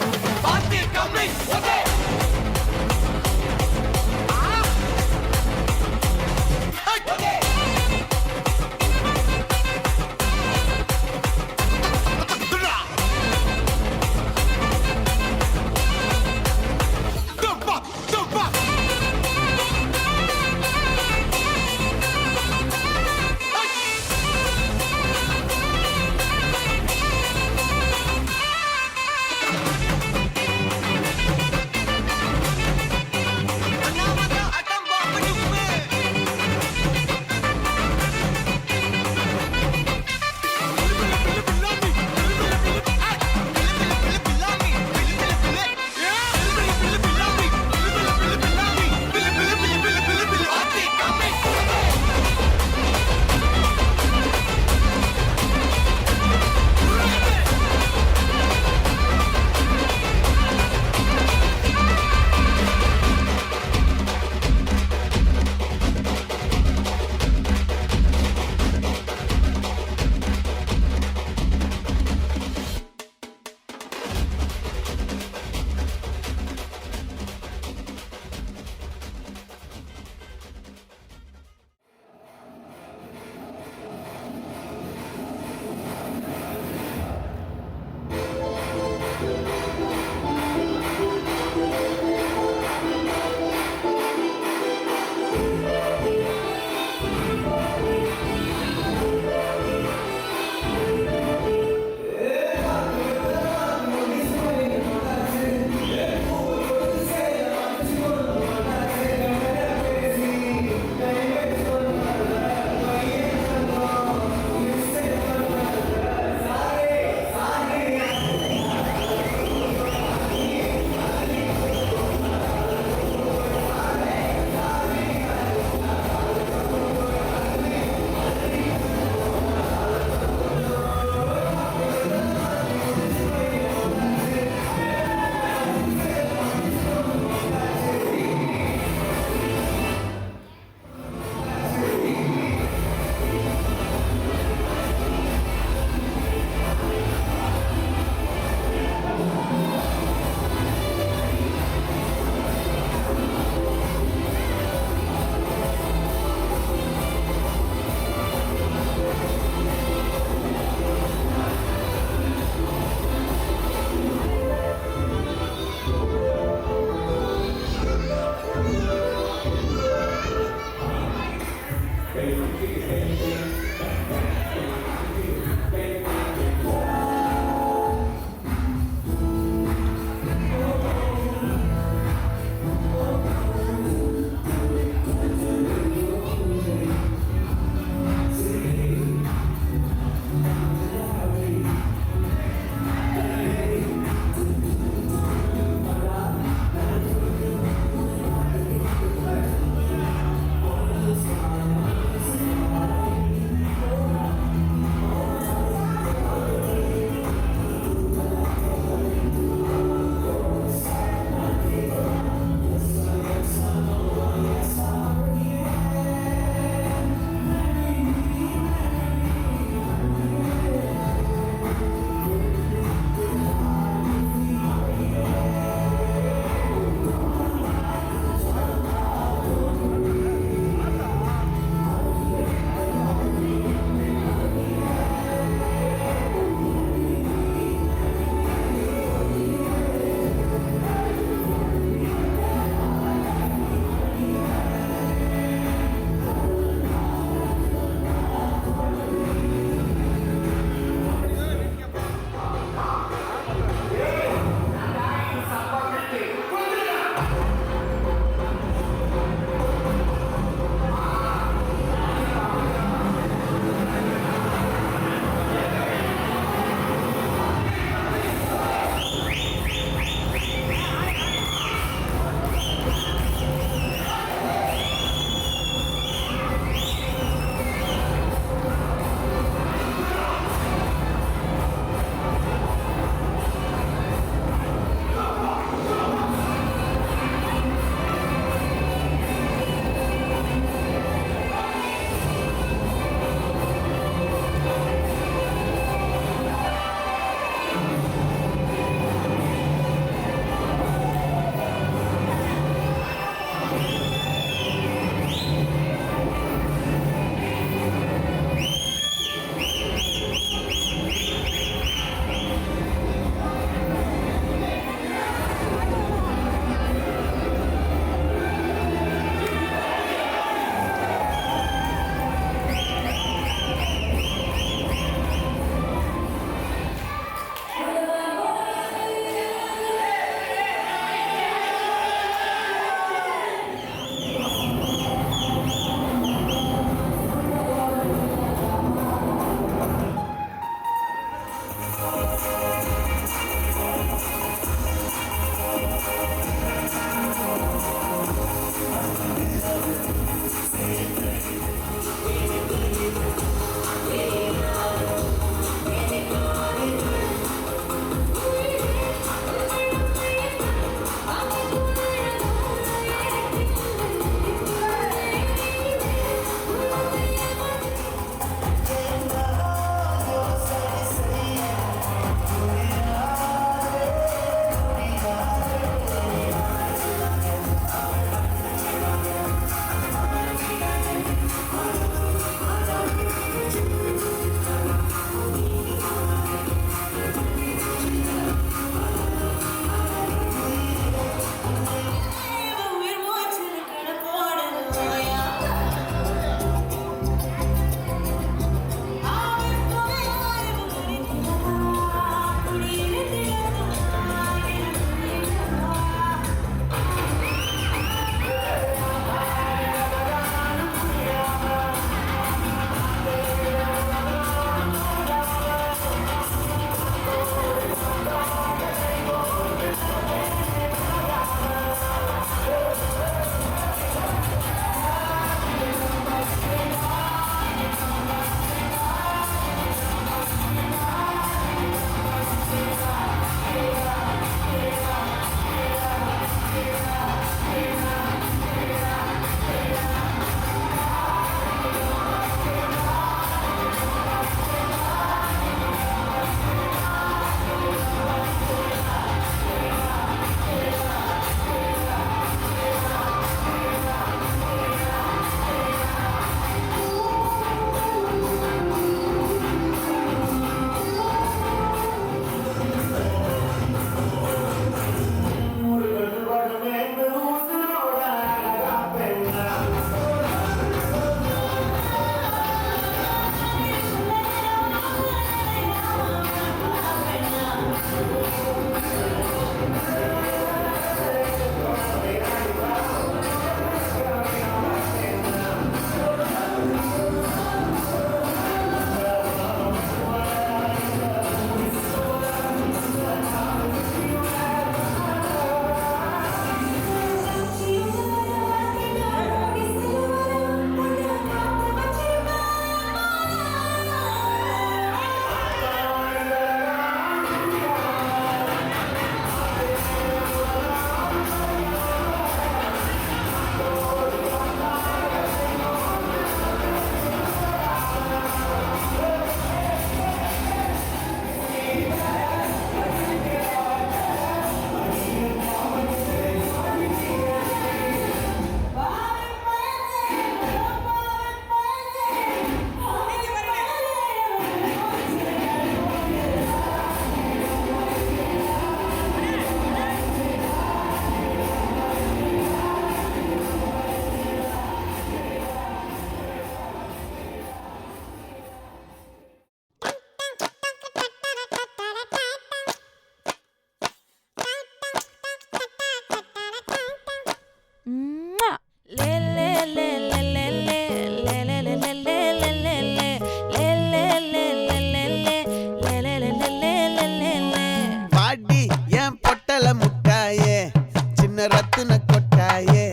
சின்ன ரத்தின கொட்டாயே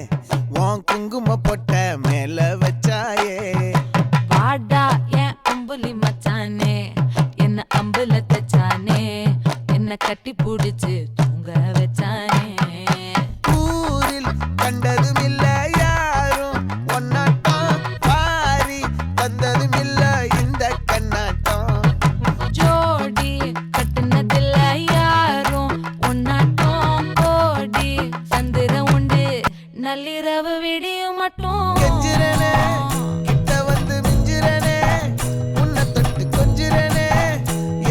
உன் குங்கும பொட்ட மேல வச்சாயே வாடா என் அம்புலி மச்சானே என்ன அம்புல தச்சானே என்ன கட்டி புடிச்சு தூங்க வச்சானே ஊரில் கண்டதும் இல்ல யாரும் ஒன்னாட்டம் பாரி தந்ததும் இல்ல இந்த கண்ணாட்டம் ஜோடி கட்டுனதில்ல யாரும் ஒன்னாட்டம் கோடி சந்திர உண்டு நள்ளிரவு விடியும் மட்டும் கெஞ்சிரனே கிட்ட வந்து மிஞ்சிரனே உன்னை தொட்டு கொஞ்சிரனே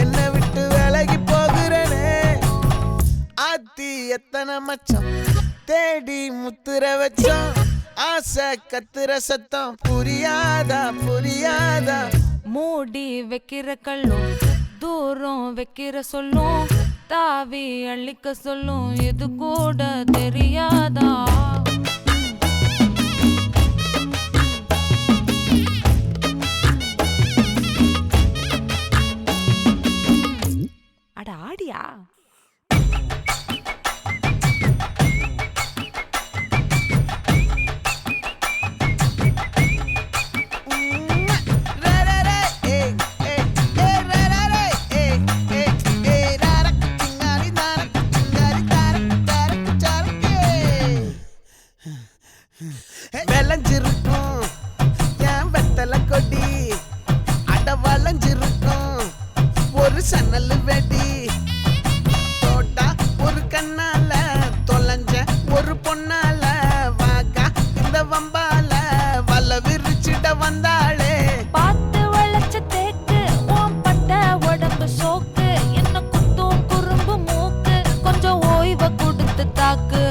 என்னை விட்டு விலகி போகிறனே ஆத்தி எத்தனை மச்சம் தேடி முத்துற வச்சோம் ஆசை கத்துற சத்தம் புரியாதா புரியாதா மூடி வைக்கிற கல்லும் தூரம் வைக்கிற சொல்லும் தாவி அள்ளிக்க சொல்லும் இது கூட தெரியாதா அட ஆடியா விளைஞ்சிருக்கும் என் வெத்தலை கொடி அட வளைஞ்சிருக்கும் ஒரு சன்னல் வெடி தோட்டா ஒரு கண்ணால தொலைஞ்ச ஒரு பொண்ணால வாக்கா இந்த வம்பால வல விரிச்சிட வந்தாளே பார்த்து வளைச்ச தேக்கு ஓம் பட்ட உடம்பு சோக்கு என்ன குத்தும் குறும்பு மூக்கு கொஞ்சம் ஓய்வை கொடுத்து தாக்கு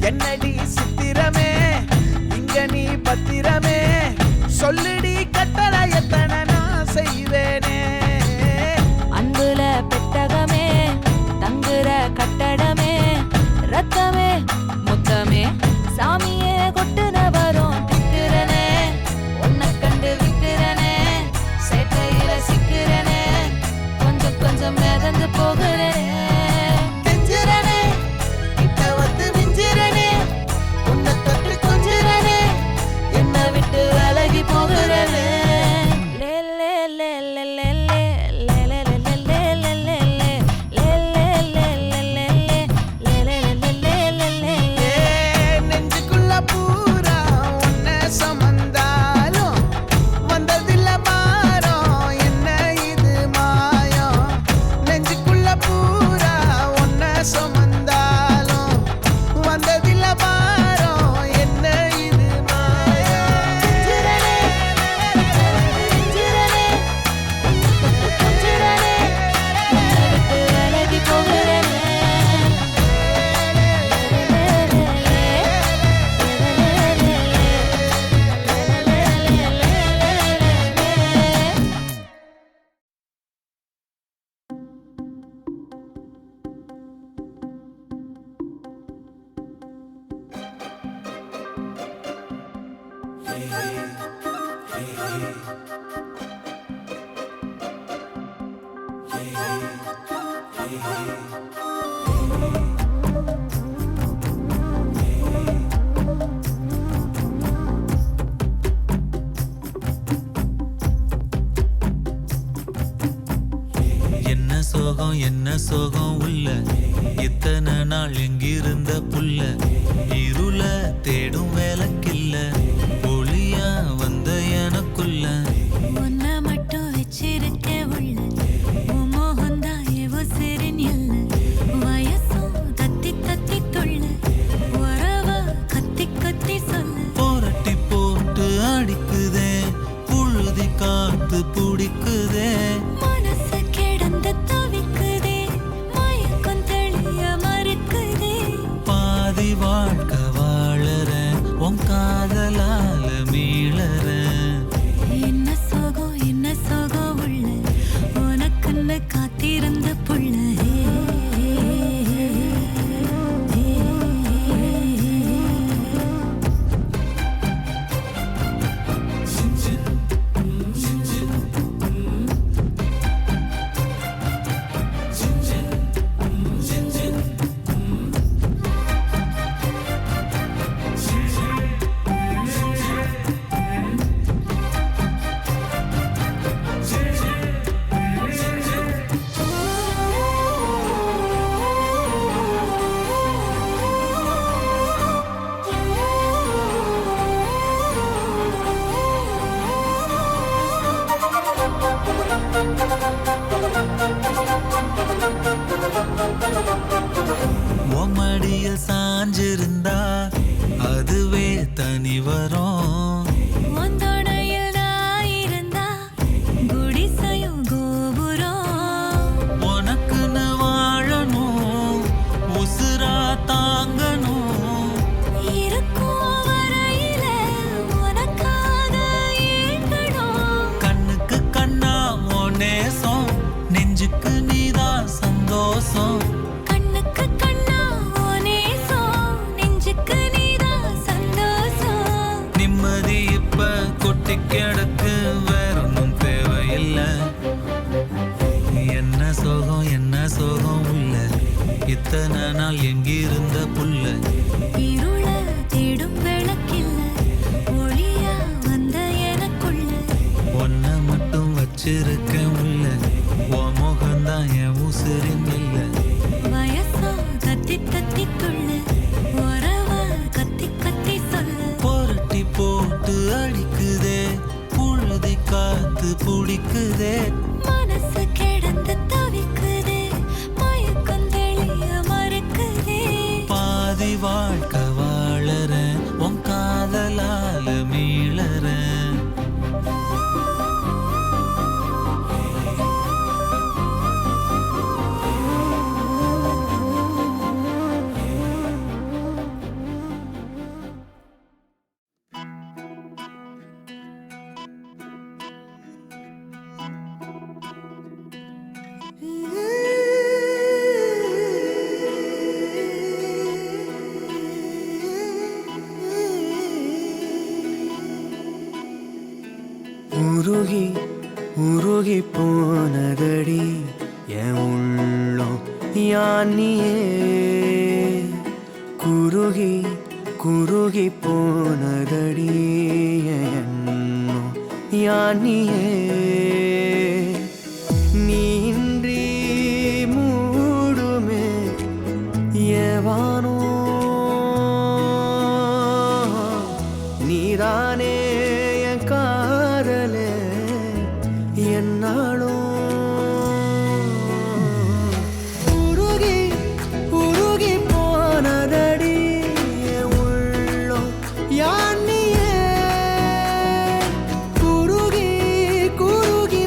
என்னடி சித்திரமே இங்க நீ பத்திரமே சொல்லுடி கட்டளை எத்தனை நான் செய்வேனே அன்புல பெட்டகமே தங்குற கட்டடமே ரத்தமே முத்தமே சாமியே கொட்டுன வரும் திக்கிறனே உன்னை கண்டு விக்கிறனே சேட்டையில சிக்கிறனே கொஞ்சம் கொஞ்சம் மிதந்து போகிறனே கெஞ்சிரனே கிட்ட வந்து மிஞ்சிரனே உன்னை தொட்டு கொஞ்சிரனே என்னை விட்டு விலகி போகிறனே லே லே லே லே லே லே லே லே லே லே லே லே லே லே லே லே லே லே லே நெஞ்சுக்குள்ள பூரா உன்னை சுமந்தாலும் வந்ததில்ல மாறம் என்ன இது மாயம் நெஞ்சுக்குள்ள பூரா உன்னை சுமந்தாலும் வந்ததில்ல மாறம் என்ன இது மாயம் சிரனே சிரனே சிரனே என்னை விட்டு விலகி போகிறனே என்ன சோகம் உள்ள இத்தனை நாள் எங்கிருந்த புல்ல இருள தேடும் வேலைக்கில்ல ஒளியா வந்த எனக்குள்ள உன்னை மட்டும் வச்சிருக்க உள்ள உன் மோகந்தான் ஏவோ சிறின் எல்ல வயசும் தத்தி தத்தி தொள்ள உறவ கத்தி கத்தி சொல்ல போரட்டி போட்டு அடிக்குதே புழுதி காத்து பிடிக்குதே மனசு கிடந்து தவிக்குதே மயக்கம் தெளிய மறுக்குதே பாதி வாழ்க்கை வாழற உன் காதலால மீளற என்ன சோகம் உள்ள உனக்குன்னு காத்திருந்த புள்ள மடியில் சாஞ்சிருந்தா அதுவே தனி வரும். உந்தோணையில் நான் இருந்தா குடிசையும் கோபுரம். உனக்குன்னு வாழணும், உசுரா தாங்கணும். இருக்கும் வரையில உனக்காக ஏங்கணும். கண்ணுக்கு கண்ணா உன் நேசம், நெஞ்சுக்கு நீதான் சந்தோஷம். கண்ணுக்கு கண்ணா உன் நேசம், நெஞ்சுக்கு நீதான் சந்தோஷம். நிம்மதி இப்ப கொட்டி கிடக்கு, வேற ஒன்றும் தேவையில்லை. என்ன சோகம் உள்ள, இத்தனை நாள் எங்கிருந்த புள்ள. இருள தேடும் விளக்கில்ல, ஒளியா வந்த எனக்குள்ள. ஒன்ன மட்டும் வச்சிருக்கேன் உள்ள, உன் முகம்தான் என் உசுரின் இல்ல. வயசா தத்தி தத்தி துள்ள, உறவ கத்தி கத்தி சொல்ல. புரட்டி போட்டு அடிக்குதே, புழுதி காத்து பிடிக்குதே. மனசு கிடந்து தவிக்குதே, மயக்கம் தெளிய மறுக்குதே. பாதி வாழ்க்கை வாழறேன், உன் காதலால மீளறேன். உருகி உருகி போனதடி என் உள்ளம் யானியே. குருகி குருகி போனதடி என் எண்ணம் யானியே. நீன்றி மூடுமே ஏவானோ, நீதானே என் காதலே என்னாலும். உருகி உருகி போனதடி என் உள்ளம் யானியே. குருகி குருகி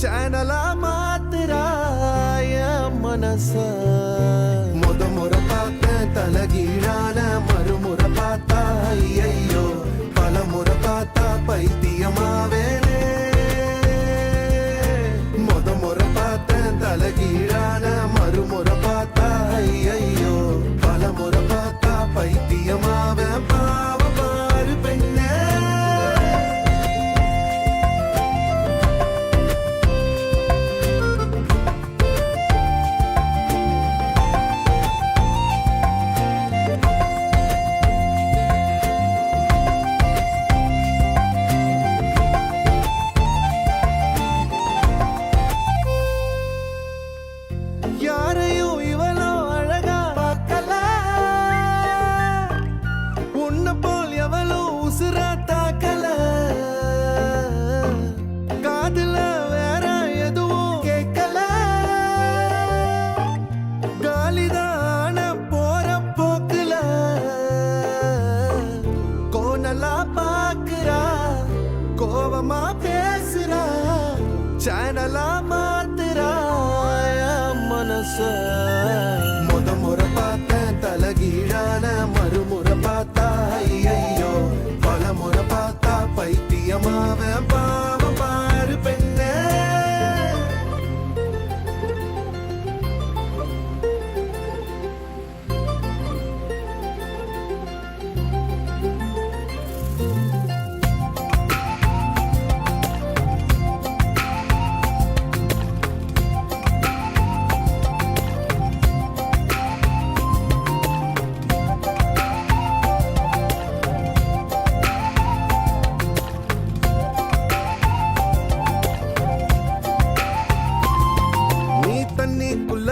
சேனலா மாத்துறாய மனச முறை பார்த்தேன் தலகீழான மறுமுறை பார்த்தா ஐயோ பல முறை பார்த்தா பைத்தியமாவேனே முறை பார்த்தேன் தலகீழான மறுமுறை பார்த்தா ஐயோ பல முறை பார்த்தா பைத்தியமாவே பாவ பாரு பெண்ணே யாரையும் இவளோ அழகா பார்க்கல உன்ன போல் எவளோ உசுரா தாக்கல காதுல வேற எதுவும் கேட்கல காலிதான போற போக்குல கோனலா பாக்குறா கோவமா பேசுறா சேனலா மாத்துறா மனச முறை பார்த்தேன் தலகீழான மறுமுறை பார்த்தா ஐயோ பல முறை பார்த்தா பைத்தியமாவ பாவ பாரு பெண்ணே தண்ணிக்குள்ள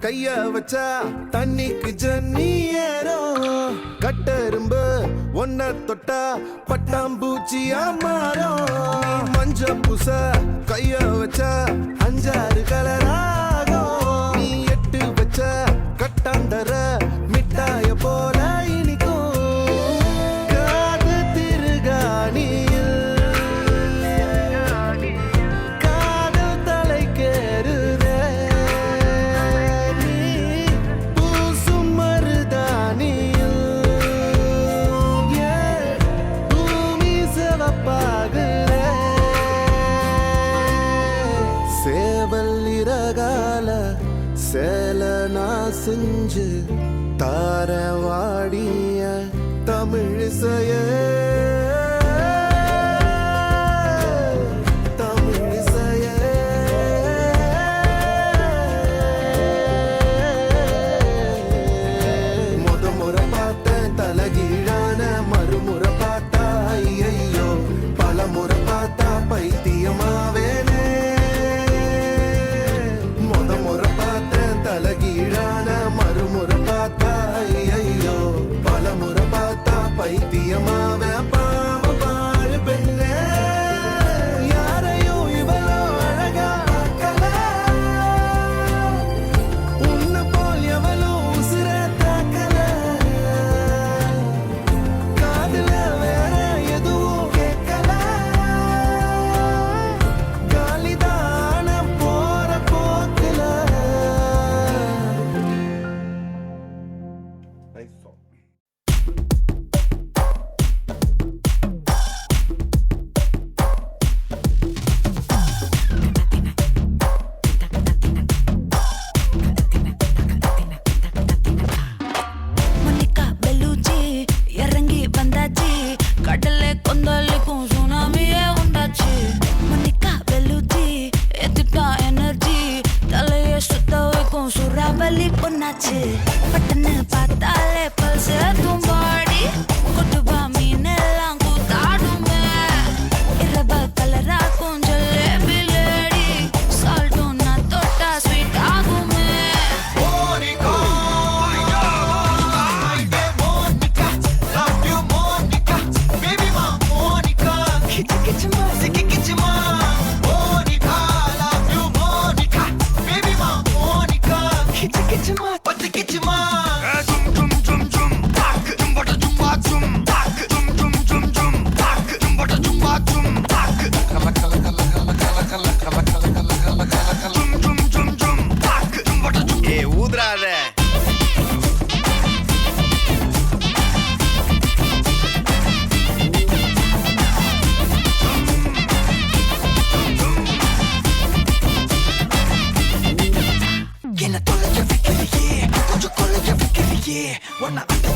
கைய வச்சா தண்ணிக்கு ஜன்னி ஏறும் கட்டெரும்பு ஒன்ன தொட்டா பட்டாம்பூச்சியா மாறும் மஞ்ச பூச கைய வச்சா 5-6 கலராகும் நீ எட்டு வச்ச கட்டாந்தர மிட்டாய போல இனிக்கும் காது திருகாணியில் காதல் தலைக்கேறுதே சேலனா செஞ்சு தார வாடிய தமிழிசைய முறை பார்த்தேன் தலகீழான மறுமுறை பார்த்தா ஐயோ பல முறை பார்த்தா பைத்தியமாவேனே முறை பார்த்தேன் தலகீழான மறுமுறை பார்த்தா ஐயோ பல முறை பார்த்தா பைத்தியமாவே பாவ பாரு பெண்ணே யாரையும் இவளோ அழகா பார்க்கல உன்ன போல் எவளோ உசுர தாக்கல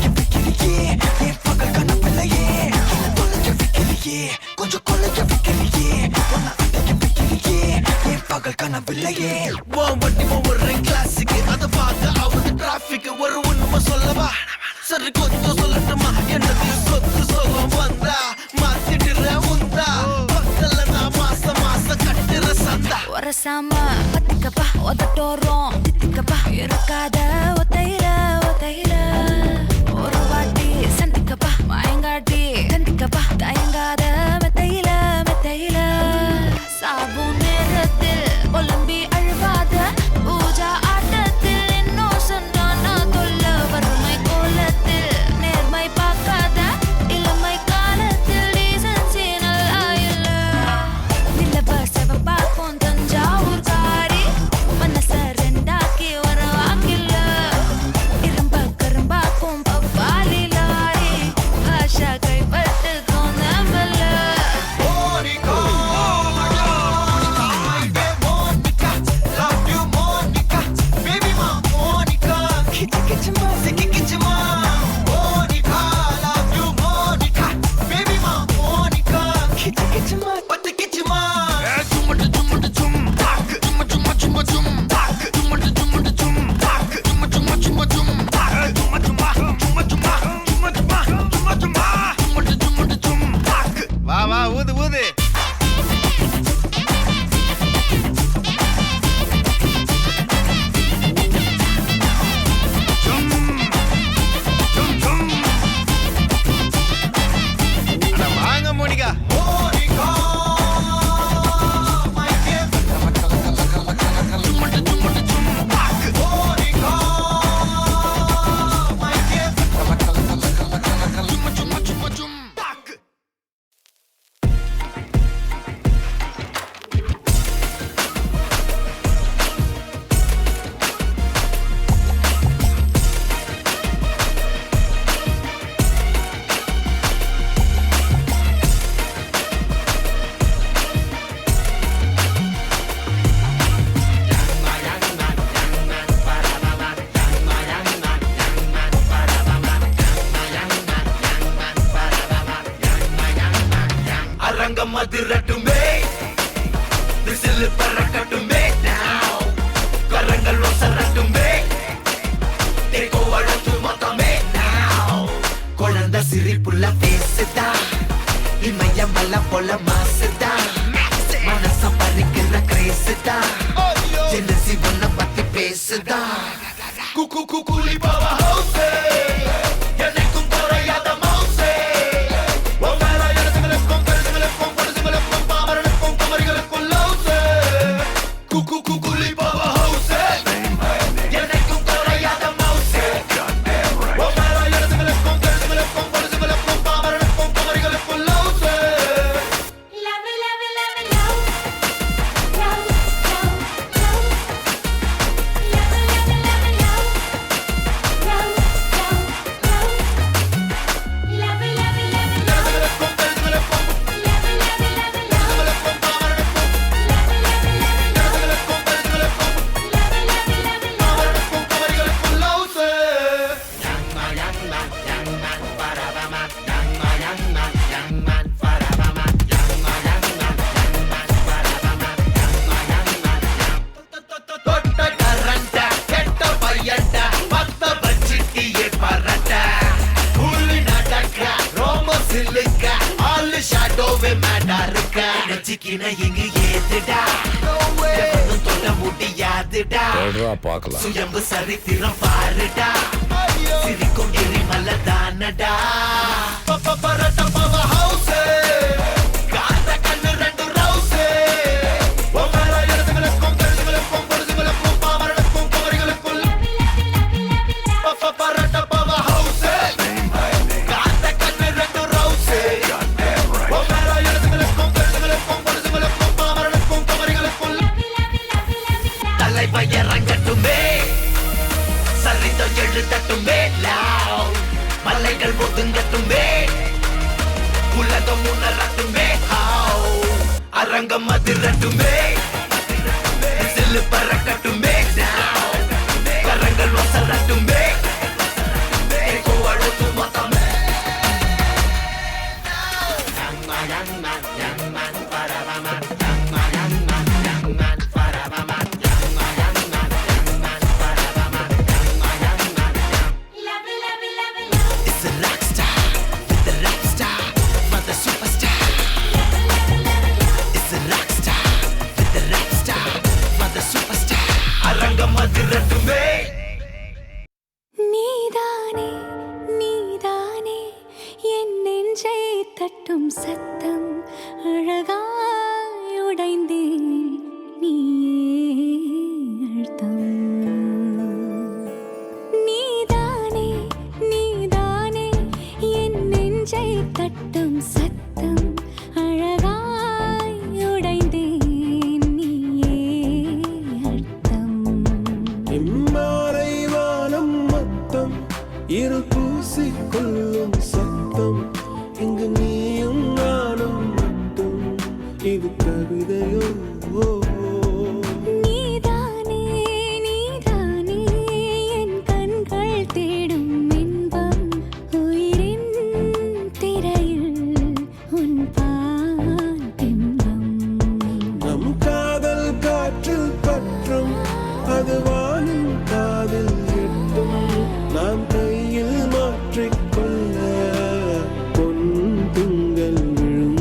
அடைக்க வைக்கிறியே என் பகல் கனவில்லையே என்ன தொலைக்க வைக்கிறியே கொஞ்சம் கொலைக்க வைக்கிறியே உன்னை அடைக்க வைக்கிறியே என் பகல் கனவில்லையே வண்டி போடுற கிளாஸுக்கு அதை பார்த்து ஆகுது டிராபிக் ஒரு உண்மை சொல்லவா சரி கொஞ்சம் சொல்லட்டுமா என்னது சொத்து சொல்லம் வந்தா மாத்திடுற உந்தா பக்கல்ல நான் மாசம் கட்டுற சந்தா ஒரசாம பத்திக்கப்பா ஒதட்டோரம் தித்திக்கப்பா இருக்காத ஒத்தையில ஒத்தையில ஒரு வாட்டி சந்திக்கப்பா மாயங்காட்டி கந்திக்கப்பா தயங்காத மெத்தையில மெத்தையில சாபு நேரத்தில் ஒலிம்பி அழுவாத பூஜா ஆட்டத்தில் இன்னும் சொன்னானா தொல்ல வறுமை கோலத்தில் நேர்மை பார்க்காத இளமை காலத்தில் டீசன்சி நல்லா இல்ல நிலவ செவப்பாக்கும் தஞ்சாவூர் காரி மனச ரெண்டாக்கி வர வாக்கில்ல இரும்ப கரும்பாக்கும் பப்பாலி லாரி பாஷா கைப்பட்டுக்கும் நம்பல வா வா ஊது ஊது அட வாங்க மோனிகா அரங்கம் அதிரட்டுமே விசில் பறக்கட்டுமே now கரங்கள் ஒசரட்டுமே தேக்கோ அழுத்து மொத்தமே now குழந்தை சிரிப்புள்ள பேசுதா இமயம் மல்ல போல மாசுதா மனச பறிக்கிற கிரேசுதா ஜெனசி ஒன்ன பத்தி பேசுதா குக்கு குக்குலி பாவா ஹவுஸே எனக்கும் குறையாத மவுசே சுயம்பு சரித்திரம் பாருடா சிரிக்கும் எரிமல தானடா பரட்ட பவ ஹவுஸ் காந்த கண்ணு ரெண்டு ரவுஸ் ஒவ்வொரு இடத்துகளுக்கும் கழுதுகளுக்கும் பொழுதுகளுக்கும் பாமரனுக்கும் குமரிகளுக்கும் பரட்ட பவ ஹவுஸ் காந்த கண்ணு ரெண்டு ரவுஸ் ஒவ்வொரு இடத்துகளுக்கும் கழுதுகளுக்கும் பொழுதுகளுக்கும் பாமரனுக்கும் குமரிகளுக்கும் தலைவை இறங்கட்டுமே சரிதம் எழுதட்டுமே மலைகள் ஒதுங்கட்டுமே உலகம் உணரட்டுமே அரங்கம் அதிரட்டுமே சில்லு பறக்கட்டுமே கரங்கள் வசரட்டுமே அழுத்த rock star with the rap star for the superstar. It's a rock star with the rap star for the superstar. அரங்கம் அதிரட்டுமே. நீதானே நீதானே என் நெஞ்சை தட்டும் சத்தம் அழகாய் உடைந்தேன் நீயே அழுத்தம். நீதானே நீதானே என் நெஞ்சை தட்டும் சத்தம் அழகாய் உடைந்தேன் நீயே அழுத்தம். இம்மாலை வானம் மொத்தம் இரு பூசிக்கொள்ளும் சத்தம் இங்கு நீயும் நானும் மட்டும் இது கவிதையோ? நீதானே நீதானே என் கண்கள் தேடும் இன்பம் உயிரின் திரையில் உன் பால் பிம்பம். நம் காதல் காற்றில் பற்றும் அது வானின் காதில் எட்டும் நாம் கையில் மாற்றிக்கொள்ள பொன் திங்கள் விழும்.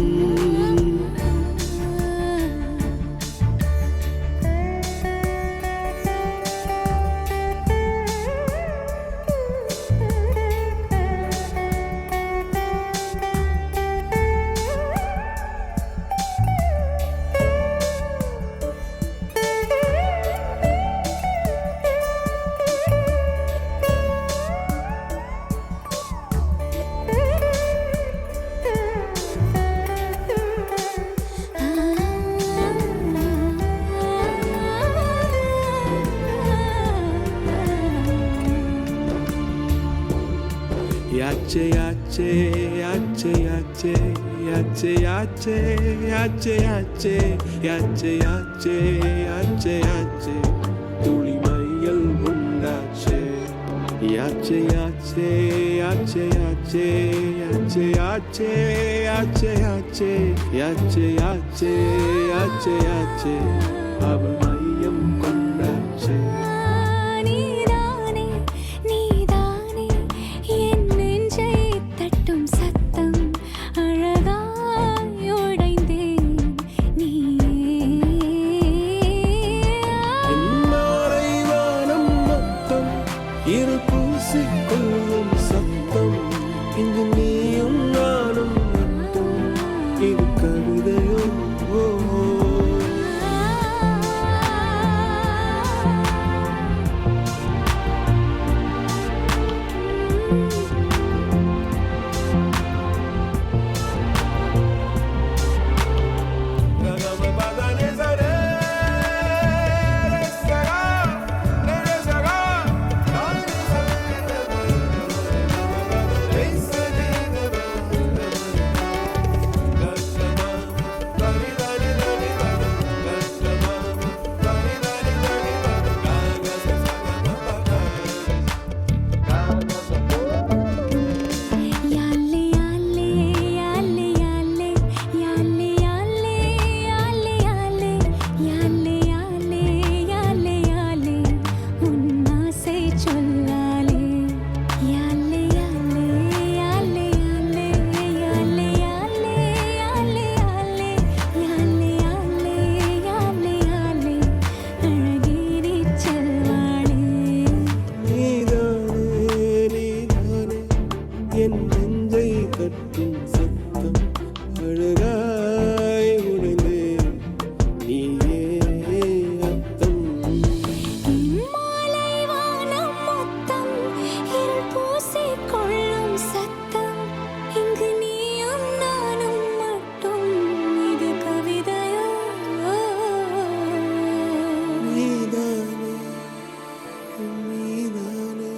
Yache yache yache yache yache yache yache yache yache yache yache yache துளி மையல் உண்டாச்சே. யாச்சே யாச்சே யாச்சே யாச்சே யாச்சே யாச்சே யாச்சே யாச்சே யாச்சே யாச்சே யாச்சே யாச்சே அவள் மையம் கொண்டாச்சே. நீதானே நீதானே என் நெஞ்சை தட்டும் சத்தம் அழகாய் உடைந்தேன் நீயே. இம்மாலை வானம் மொத்தம் இரு பூசிக்கொள்ளும் சத்தம் இங்கு நீயும் நானும் மட்டும் இது கவிதையோ? யாலே யாலே யாலே யாலே யாலே யாலே யாலே யாலே யாலே யாலே யாலே யாலே உன் ஆசை சொல்லாலே. யாலே யாலே யாலே யாலே யாலே யாலே யாலே யாலே யாலே யாலே யாலே யாலே அழகிரிச் செல்வாளே. நீதானே நீதானே என் நெஞ்சை தட்டும் சத்தம் அழகாய் உடைந்தேன் நீயே அர்த்தம். இம்மாலை வானம் மொத்தம் இருள் பூசிக்கொள்ளும் சத்தம் இங்கு நீயும் நானும் மட்டும் இது கவிதையோ? நீதானே நீதானே.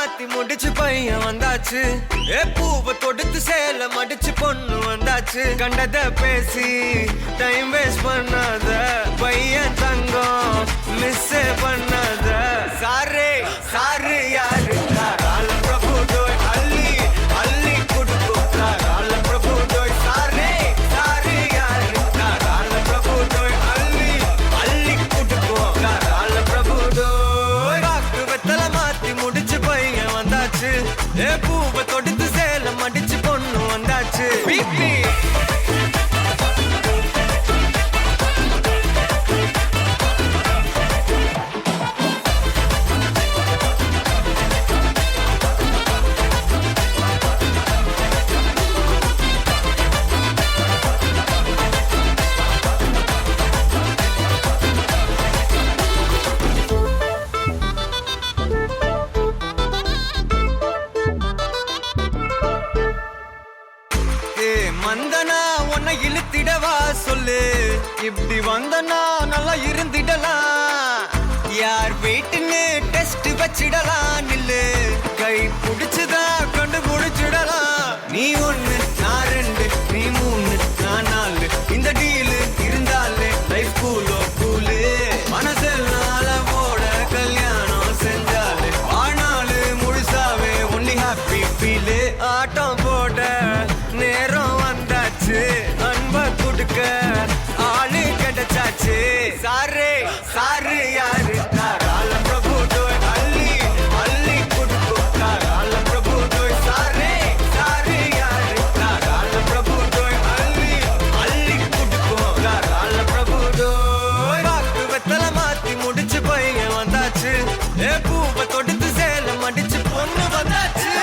மாத்தி முடிச்சு பையன் வந்தாச்சு பூவை தொடுத்து சேல மடிச்சு பொண்ணு வந்தாச்சு கண்டத பேசி டைம் வேஸ்ட் பண்ணாத பையன் தங்கம் மிஸ் பண்ணாத சாரே சாரு யாரு கால பிரபு டோய் அள்ளி அள்ளி குடுக்கும் கால பிரபு டோய் சாரே சாரு யாரு கால பிரபு டோய் அள்ளி அள்ளி குடுக்கும் கால பிரபு டோய் காக்கு வெத்தல மாத்தி முடிச்சு பையன் வந்தாச்சு பூவை தொடுத்து சேல மடிச்சு பொண்ணு வந்தாச்சு பிபி மந்தனா உன்னை இழுத்திடவா சொல்லு இப்படி வந்தனா நல்லா இருந்திடலாம் யார் வீட்டுன்னு டெஸ்ட் வச்சிடலாம் நில்லு கை புடிச்சுதா கண்டு புடிச்சிடலாம் நீ ஒண்ணு நான் ரெண்டு நீ மூணு நான் நாலு இந்த டீலு இருந்தாலே லைஃப் கூலோ கூலு மனசெல்லாம் போட கல்யாணம் செஞ்சாலே ஆனாலு முழுசாவே ஒன்லி ஹாப்பி ஃபீலு ஆட்டம் போட நேரம் வந்தாச்சு அன்ப குடுக்க ஆளு கிடைச்சாச்சு சாரே சாரு யாரு கால பிரபு டோய் அள்ளி அள்ளி குடுக்கும் கால பிரபு டோய் சாரே சாரு யாரு கால பிரபு டோய் அள்ளி அள்ளி குடுக்கும் கால பிரபு டோய் காக்கு வெத்தல மாத்தி முடிச்சு பையன் வந்தாச்சு பூவை தொடுத்து சேல மடிச்சு பொண்ணு வந்தாச்சு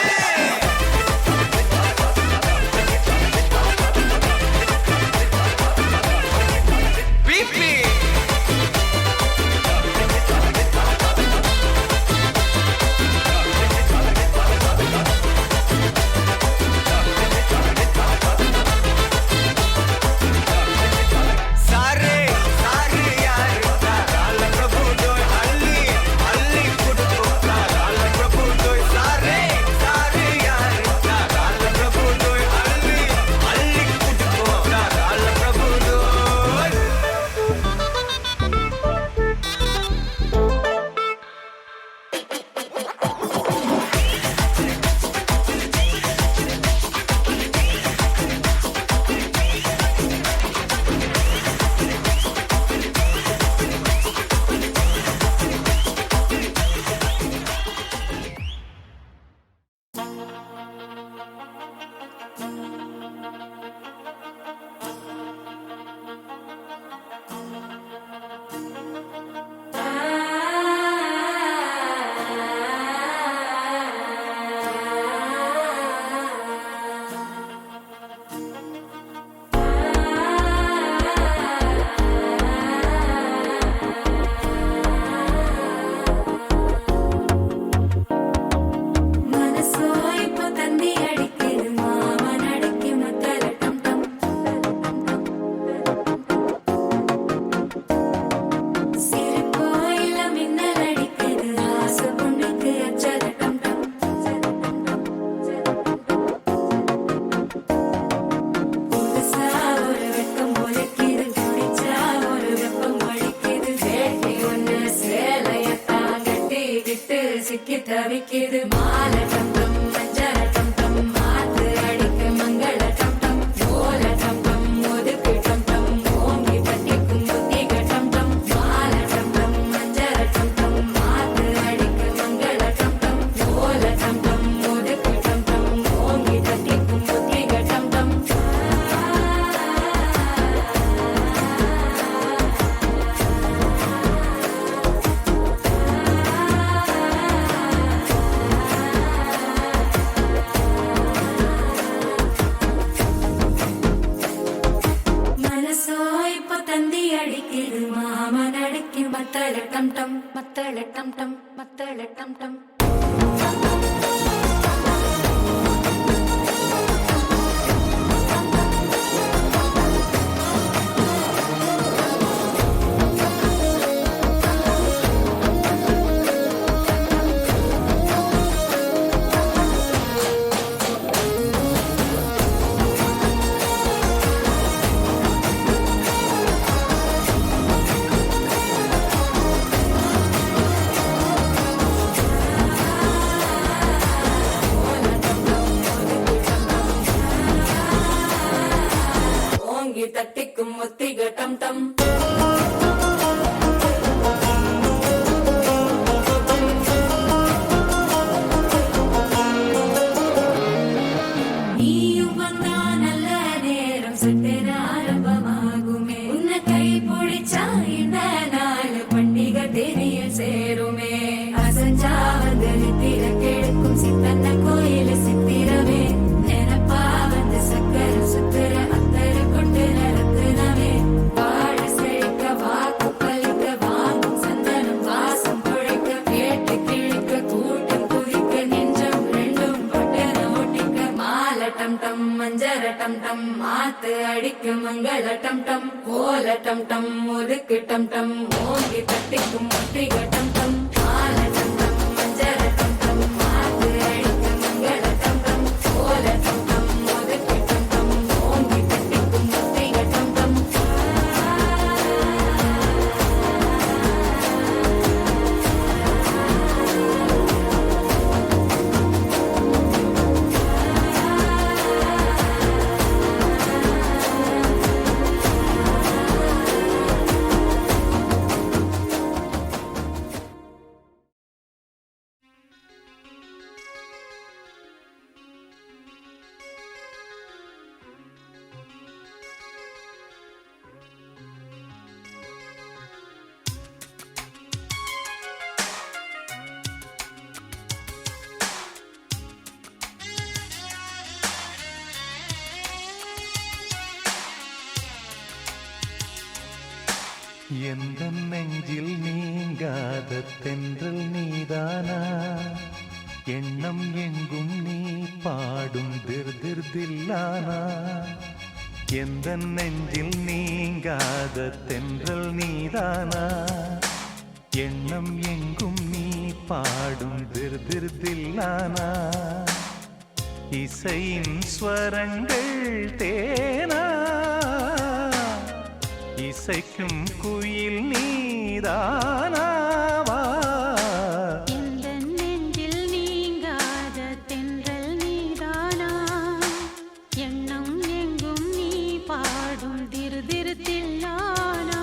சிக்கி தவிக்குது மால டம் டம் மஞ்சள டம் டம் மாத்து அடிக்க மங்கள டம் டம் ஓல டம் டம் ஒதுக்கு டம் டம் ஓங்கி தட்டிக்கும் புத்திக டம் டம் மால டம் டம் மஞ்சள டம் டம் மாத்து அடிக்க மங்கள டம் டம் ஓல டம் டம் ஒதுக்கு டம் டம் ஓங்கி தட்டிக்கும் புத்திக டம் டம் மத்தள டம் டம் மத்தள டம் டம் மத்தள டம் டம் நித்திர கிழக்கும் சித்தன்ன கோயில் சித்திரமே நினப்பா வந்து சக்கர சுத்திர அத்தர கொண்டு நடத்துனவே வாழ செழிக்க வாக்கு பலிக்க வாங்கும் சந்தனம் வாசம் குழைக்க கேட்டு கிழிக்க கூட்டம் குதிக்க நெஞ்சம் ரெண்டும் பொட்டன ஒட்டிக்க மால டம் டம் மஞ்சர டம் டம் மாத்து அடிக்க மங்கள டம் டம் கோல டம் டம் ஒதுக்கு டம் டம் ஓங்கி தட்டிக்கும் முற்றிக டம் டம் மால டம் டம் மஞ்சர டம் டம் மாத்து அடிக்க மங்கள டம் டம் கோல டம் டம் ஒதுக்கு டம் டம் ஓங்கி தட்டிக்கும் முற்றிக டம் டம் எந்த நெஞ்சில் நீங்காத தென்றல் நீதானா எண்ணம் எங்கும் நீ பாடும் திருதில்லானா எந்த நெஞ்சில் நீங்காத தென்றல் நீதானா எண்ணம் எங்கும் நீ பாடும் திருதில்லானா இசையின் ஸ்வரங்கள் தேனா இசைக்கும் குயில் நீதானாவா எந்த நெஞ்சில் நீங்காத தென்றல் நீதானா எண்ணம் எங்கும் நீ பாடும் திருதில்லானா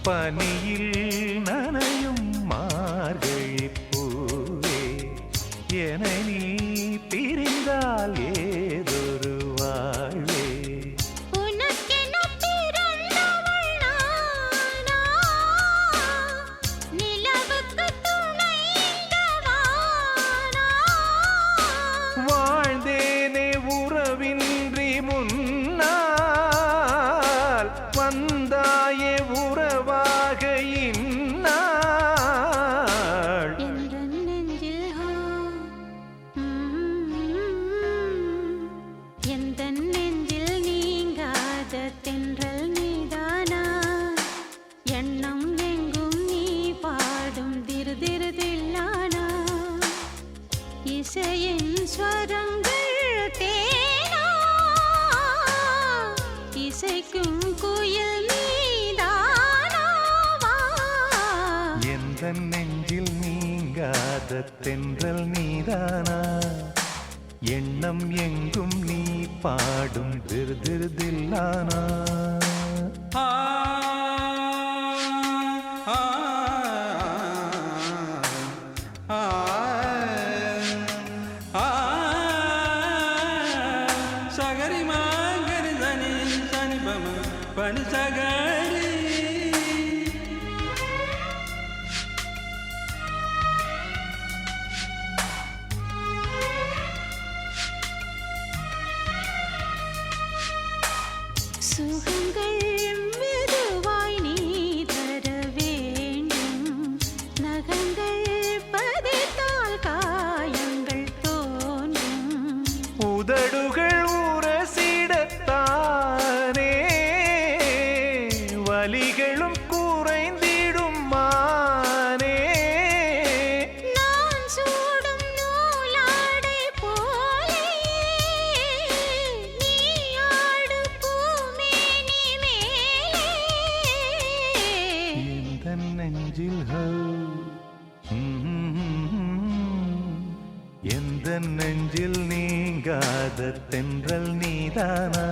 பனியில் நனையும் மார்கழி பூவே என நீ பிரிந்தால் ஏதொரு வாழ்வே உனக்கென பிறந்தவள் நானா நிலவுக்கு துணைந்தவானா வாழ்ந்தேனே உறவின்றி முன்னால் வந்தாயே உறவாக இந்நாள் எந்த நெஞ்சில் எந்த நெஞ்சில் நீங்காத தென்றல் நீதானா எண்ணம் எங்கும் நீ பாடும் திருதில்லானா இசையின் ஸ்வரங்கள் தேனா இசைக்கும் குயில் நீதானாவா எந்த நெஞ்சில் நீங்காத தென்றல் நீதானா எண்ணம் எங்கும் நீ பாடும் திருதில்லானா சகரி மாங்கரி தனி சனி பம பனி சகரி சுகங்கள் மெதுவாய் நீ தர வேண்டும் நகங்கள் பதித்தால் காயங்கள் தோன்றும் உதடுகள் உரசிடத்தானே வலிகளும் குறைந்திடும் மானே நான் சூடும் நூலாடை போலே நீ நீங்காத தென்றல் நீதானா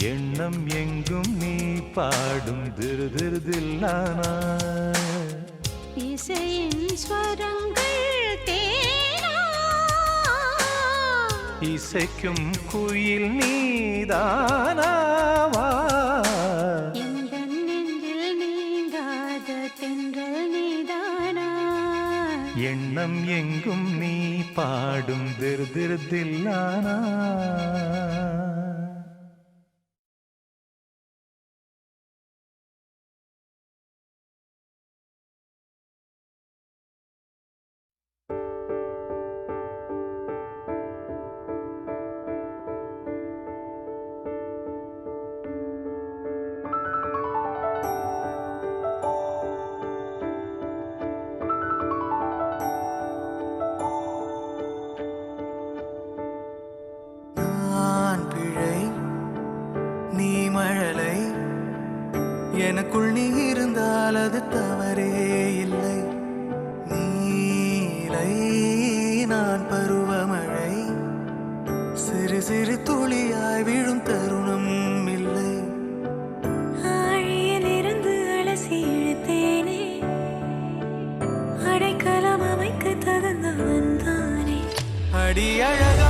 எண்ணம் எங்கும் நீ பாடும் திருதிருதில்லானா இசையின் ஸ்வரங்கள் தேனா இசைக்கும் குயில் நீதானாவா எந்தன் நெஞ்சில் நீங்காத தென்றல் நீதானா எண்ணம் எங்கும் நீ பாடும் திருதிருதில்லானா எனக்குள் நீ இருந்தால் அது தவறே இல்லை நீலை நான் பருவமழை சிறு சிறு துளியாய் விழும் தருணம் இல்லை ஆழியிலிருந்து அலசி இழுத்தேனே அடைக்கலம் அமைக்க தகுந்தவன் தானே அடி அழகா